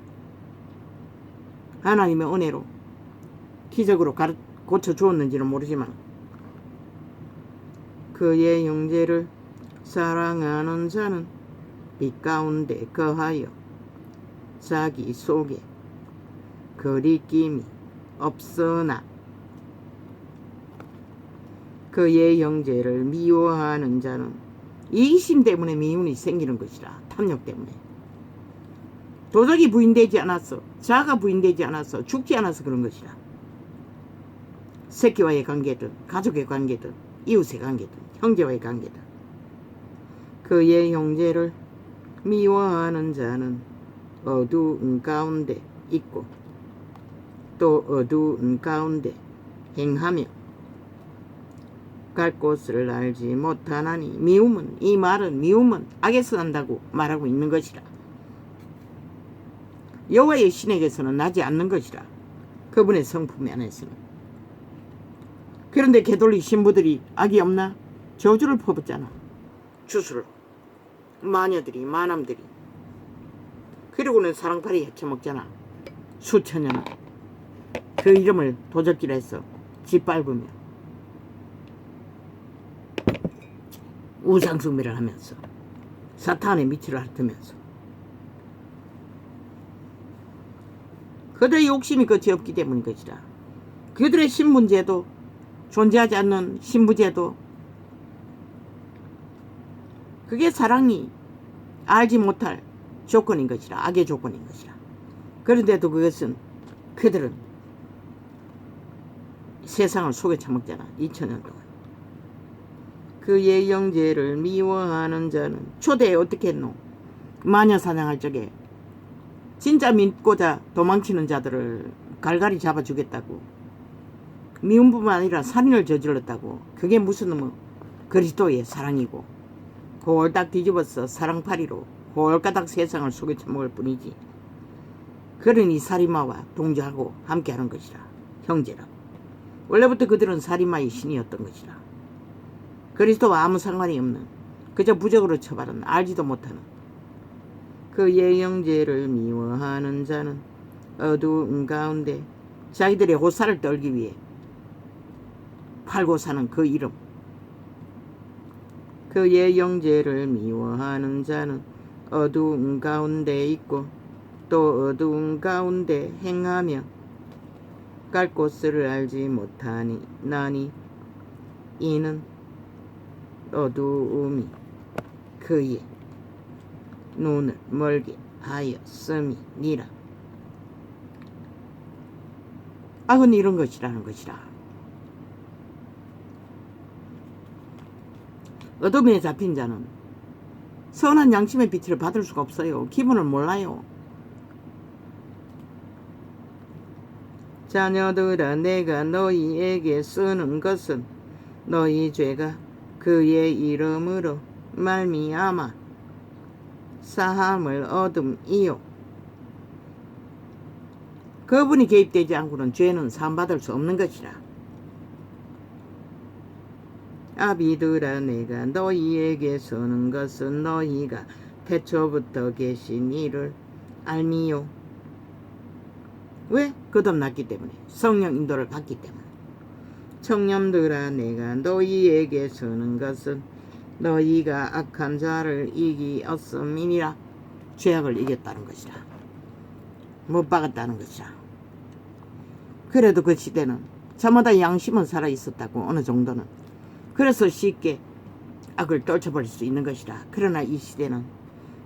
하나님의 은혜로 기적으로 고쳐주었는지는 모르지만 그의 형제를 사랑하는 자는 빛 가운데 거하여 자기 속에 거리낌이 없으나 그의 형제를 미워하는 자는 이기심 때문에 미움이 생기는 것이라. 탐욕 때문에. 도적이 부인되지 않았어. 자아가 부인되지 않았어. 죽지 않아서 그런 것이라. 새끼와의 관계든 가족의 관계든 이웃의 관계든 형제와의 관계든 그의 형제를 미워하는 자는 어두운 가운데 있고 또 어두운 가운데 행하며 갈 곳을 알지 못하나니. 미움은, 이 말은 미움은 악에서 난다고 말하고 있는 것이라. 여호와의 신에게서는 나지 않는 것이라. 그분의 성품 안에서는. 그런데 개돌리 신부들이 악이 없나? 저주를 퍼붓잖아. 주술로 마녀들이 마남들이. 그리고는 사랑팔이 헤쳐먹잖아. 수천 년을 그 이름을 도적기라 해서 짓밟으며 우상숭배를 하면서 사탄의 밑을 핥으면서 그들의 욕심이 끝이 없기 때문인 것이라. 그들의 신분제도, 존재하지 않는 신부제도, 그게 사랑이 알지 못할 조건인 것이라. 악의 조건인 것이라. 그런데도 그것은 그들은 세상을 속에 처먹잖아. 2000년 동안. 그의 영제를 미워하는 자는 초대에 어떻게 했노? 마녀 사냥할 적에 진짜 믿고자 도망치는 자들을 갈갈이 잡아주겠다고. 미움뿐만 아니라 살인을 저질렀다고. 그게 무슨 뭐 그리스도의 사랑이고 홀딱 뒤집어서 사랑파리로 홀가닥 세상을 속에 처먹을 뿐이지. 그러니 살인마와 동조하고 함께하는 것이라. 형제라고. 원래부터 그들은 살인마의 신이었던 것이라. 그리스도와 아무 상관이 없는, 그저 부적으로 처벌은 알지도 못하는 그의 영제를 미워하는 자는 어두운 가운데 자기들의 호사를 떨기 위해 팔고 사는 그 이름. 그의 영제를 미워하는 자는 어두운 가운데 있고 또 어두운 가운데 행하며 갈 곳을 알지 못하니 나니 이는 어두움이 그의 눈을 멀게 하였음이니라. 악은 이런 것이라는 것이라. 어둠에 잡힌 자는 선한 양심의 빛을 받을 수가 없어요. 기분을 몰라요. 자녀들아, 내가 너희에게 쓰는 것은 너희 죄가 그의 이름으로 말미암아 사함을 얻음이요. 그분이 개입되지 않고는 죄는 사함받을 수 없는 것이라. 아비들아, 내가 너희에게 쓰는 것은 너희가 태초부터 계신 이를 알미요. 왜? 거듭났기 때문에. 성령 인도를 받기 때문에. 청년들아, 내가 너희에게 쓰는 것은 너희가 악한 자를 이기었음이니라. 죄악을 이겼다는 것이라. 못 박았다는 것이라. 그래도 그 시대는 저마다 양심은 살아있었다고. 어느 정도는. 그래서 쉽게 악을 떨쳐버릴 수 있는 것이라. 그러나 이 시대는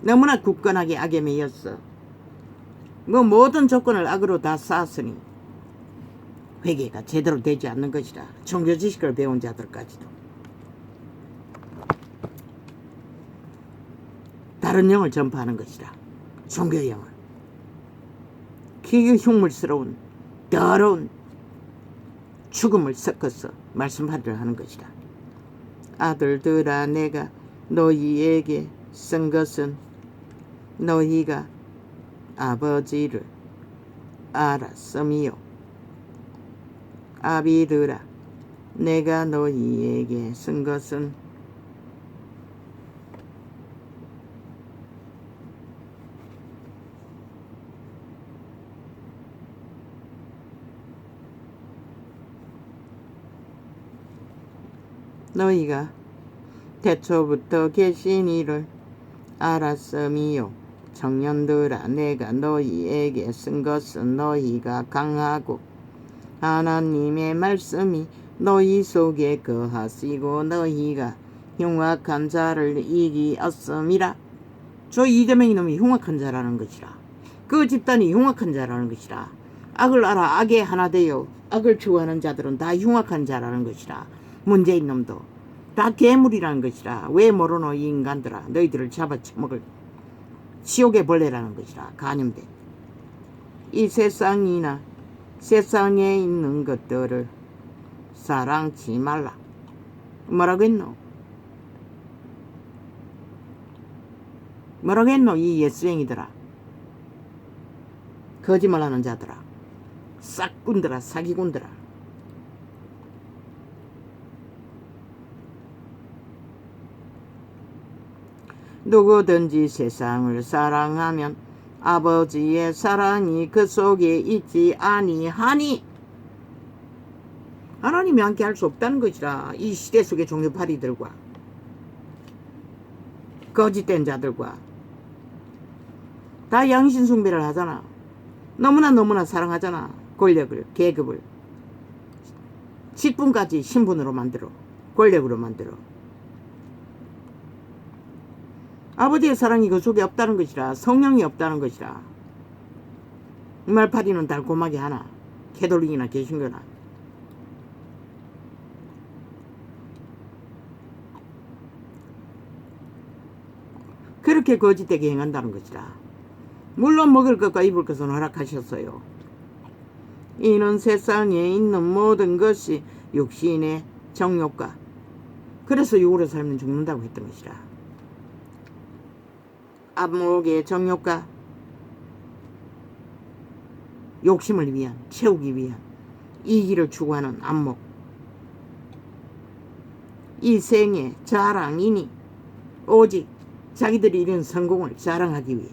너무나 굳건하게 악에 매였어. 모든 조건을 악으로 다 쌓았으니 회개가 제대로 되지 않는 것이라. 종교 지식을 배운 자들까지도. 다른 영을 전파하는 것이라. 종교 영을. 그게 흉물스러운 더러운 죽음을 섞어서 말씀하려 하는 것이라. 아들들아, 내가 너희에게 쓴 것은 너희가 아버지를 알았음이요. 아비들아, 내가 너희에게 쓴 것은 너희가 태초부터 계신 이를 알았음이요. 청년들아, 내가 너희에게 쓴 것은 너희가 강하고 하나님의 말씀이 너희 속에 거하시고 너희가 흉악한 자를 이기었음이라. 저 이재명이 놈이 흉악한 자라는 것이라. 그 집단이 흉악한 자라는 것이라. 악을 알아 악에 하나 되어 악을 추구하는 자들은 다 흉악한 자라는 것이라. 문재인 놈도 다 괴물이라는 것이라. 왜 모르노 이 인간들아. 너희들을 잡아쳐먹을 지옥의 벌레라는 것이라. 간염된 이 세상이나 세상에 있는 것들을 사랑치 말라. 뭐라고 했노? 뭐라고 했노? 이 예수행이들아. 거짓말하는 자들아. 싹군들아. 사기꾼들아. 누구든지 세상을 사랑하면 아버지의 사랑이 그 속에 있지 아니하니. 하나님이 함께 할 수 없다는 것이라. 이 시대 속의 종교파리들과 거짓된 자들과 다 양신숭배를 하잖아. 너무나 사랑하잖아. 권력을, 계급을, 직분까지 신분으로 만들어, 권력으로 만들어. 아버지의 사랑이 그 속에 없다는 것이라. 성령이 없다는 것이라. 말파리는 달콤하게 하나, 캐톨릭이나 개신교나. 그렇게 거짓되게 행한다는 것이라. 물론 먹을 것과 입을 것은 허락하셨어요. 이는 세상에 있는 모든 것이 육신의 정욕과, 그래서 육으로 살면 죽는다고 했던 것이라. 안목의 정욕과 욕심을 위한, 채우기 위한 이기를 추구하는 안목, 이 생의 자랑이니 오직 자기들이 이룬 성공을 자랑하기 위해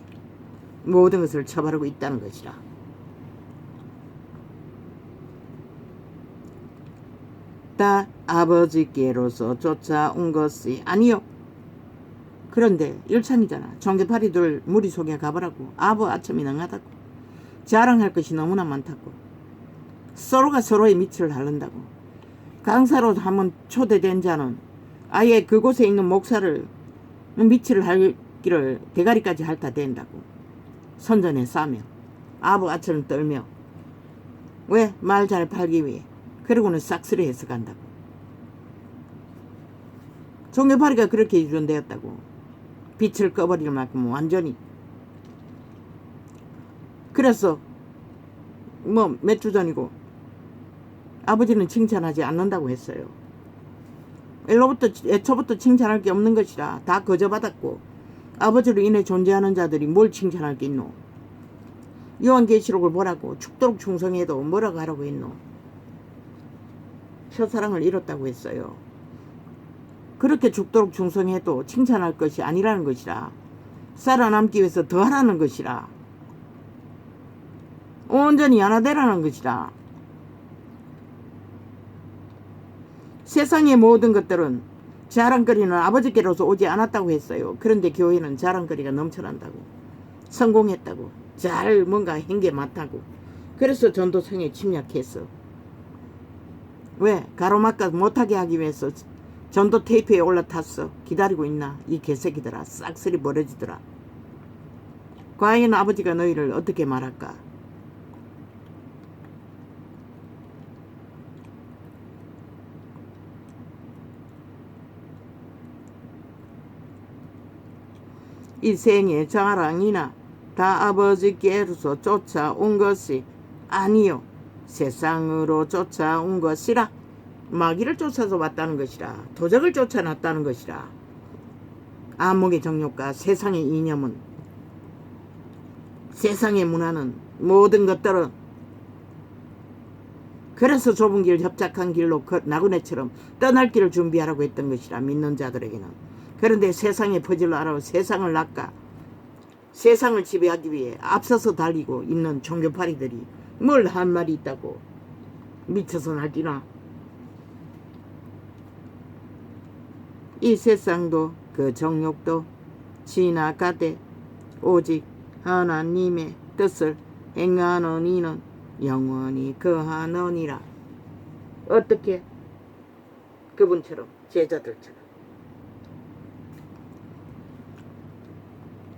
모든 것을 처벌하고 있다는 것이라. 다 아버지께로서 쫓아온 것이 아니요. 그런데 일참이잖아. 종교파리들 무리 속에 가보라고. 아버 아첨이 능하다고. 자랑할 것이 너무나 많다고. 서로가 서로의 밑을 하른다고. 강사로 한번 초대된 자는 아예 그곳에 있는 목사를 밑을 할기를 대가리까지 핥아 댄다고. 선전에 싸며 아버 아첨을 떨며. 왜? 말 잘 팔기 위해. 그러고는 싹쓸이 해서 간다고. 종교파리가 그렇게 유전되었다고. 빛을 꺼버릴 만큼 완전히. 그래서 뭐 몇 주 전이고 아버지는 칭찬하지 않는다고 했어요. 애초부터 칭찬할 게 없는 것이라. 다 거저받았고 아버지로 인해 존재하는 자들이 뭘 칭찬할 게 있노. 요한계시록을 보라고. 죽도록 충성해도 뭐라고 하라고 했노. 첫사랑을 잃었다고 했어요. 그렇게 죽도록 충성해도 칭찬할 것이 아니라는 것이라. 살아남기 위해서 더 하라는 것이라. 온전히 하나 되라는 것이라. 세상의 모든 것들은 자랑거리는 아버지께로서 오지 않았다고 했어요. 그런데 교회는 자랑거리가 넘쳐난다고. 성공했다고. 잘 뭔가 한 게 많다고. 그래서 전도성에 침략했어. 왜? 가로막가 못하게 하기 위해서 전도 테이프에 올라탔어. 기다리고 있나? 이 개새끼들아. 싹쓸이 버려지더라. 과연 아버지가 너희를 어떻게 말할까? 이 생의 자랑이나 다 아버지께로서 쫓아온 것이 아니요 세상으로 쫓아온 것이라. 마귀를 쫓아서 왔다는 것이라. 도적을 쫓아놨다는 것이라. 안목의 정욕과 세상의 이념은, 세상의 문화는, 모든 것들은 그래서 좁은 길 협착한 길로 나그네처럼 떠날 길을 준비하라고 했던 것이라. 믿는 자들에게는. 그런데 세상에 퍼질러 알아. 세상을 낚아 세상을 지배하기 위해 앞서서 달리고 있는 종교파리들이 뭘 한 말이 있다고. 미쳐서 날뛰나. 이 세상도 그 정욕도 지나가되 오직 하나님의 뜻을 행하는 이는 영원히 거하느니라. 어떻게? 그분처럼, 제자들처럼.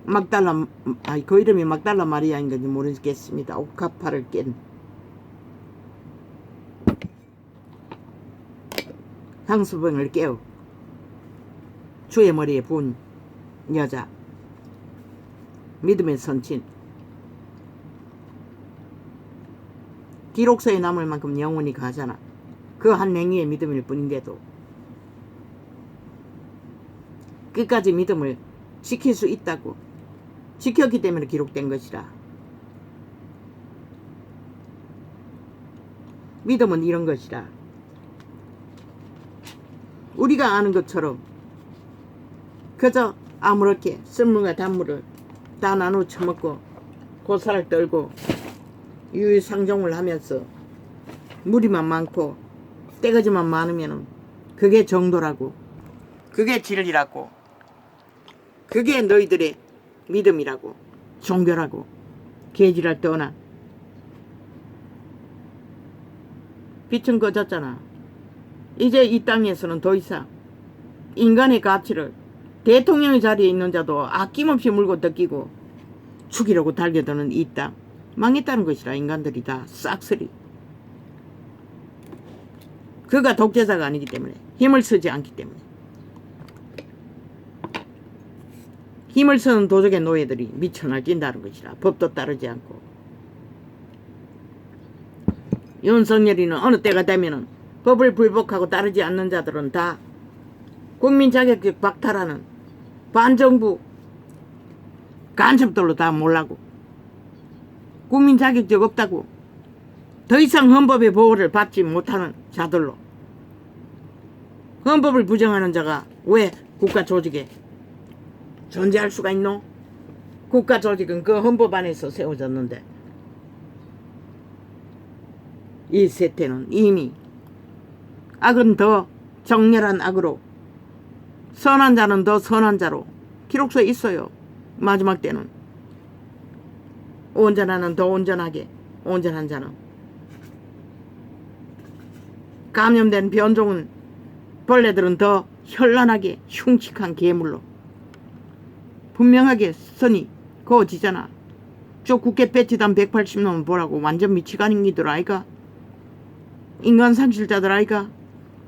막달라, 그 이름이 막달라 마리아인 건지 모르겠습니다. 옥합파를 깬 향수병을 깨우 주의 머리에 부은 여자, 믿음의 선친. 기록서에 남을 만큼 영원히 가잖아. 그 한 행위의 믿음일 뿐인데도 끝까지 믿음을 지킬 수 있다고. 지켰기 때문에 기록된 것이라. 믿음은 이런 것이라. 우리가 아는 것처럼 그저 아무렇게 쓴물과 단물을 다 나눠 처먹고 고사를 떨고 유유상종을 하면서 무리만 많고 떼거지만 많으면 그게 정도라고. 그게 진리라고. 그게 너희들의 믿음이라고, 종교라고. 개지랄 떠나. 빛은 꺼졌잖아. 이제 이 땅에서는 더 이상 인간의 가치를 대통령의 자리에 있는 자도 아낌없이 물고 뜯기고 죽이려고 달겨드는 이 땅 망했다는 것이라. 인간들이 다 싹쓸이. 그가 독재자가 아니기 때문에, 힘을 쓰지 않기 때문에. 힘을 쓰는 도적의 노예들이 미쳐 날뛴다는 것이라. 법도 따르지 않고. 윤석열이는 어느 때가 되면은 법을 불복하고 따르지 않는 자들은 다 국민 자격증 박탈하는 반정부 간첩들로 다 몰라고. 국민 자격증 없다고. 더 이상 헌법의 보호를 받지 못하는 자들로. 헌법을 부정하는 자가 왜 국가 조직에 존재할 수가 있노? 국가 조직은 그 헌법 안에서 세워졌는데, 이 세태는 이미 악은 더 정렬한 악으로, 선한 자는 더 선한 자로 기록서에 있어요. 마지막 때는 온전한은 더 온전하게, 온전한 자는. 감염된 변종은, 벌레들은 더 현란하게 흉측한 괴물로 분명하게 선이 그어지잖아. 저 국회 배치단 180놈 보라고. 완전 미치간인기들 아이가. 인간 상실자들 아이가.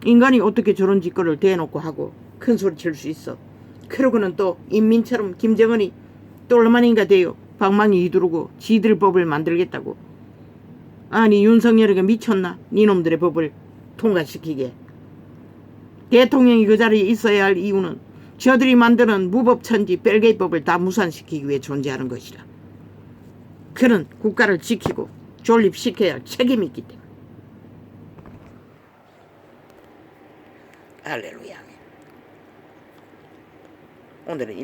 인간이 어떻게 저런 짓거리를 대놓고 하고 큰 소리 칠 수 있어. 그러고는 또 인민처럼 김정은이 또 얼마나인가 돼요. 방망이 휘두르고 지들 법을 만들겠다고. 아니 윤석열이가 미쳤나? 니놈들의 법을 통과시키게. 대통령이 그 자리에 있어야 할 이유는 저들이 만드는 무법천지 벨게이법을 다 무산시키기 위해 존재하는 것이라. 그는 국가를 지키고 존립시켜야 할 책임이 있기 때문에. 할렐루야. 오늘은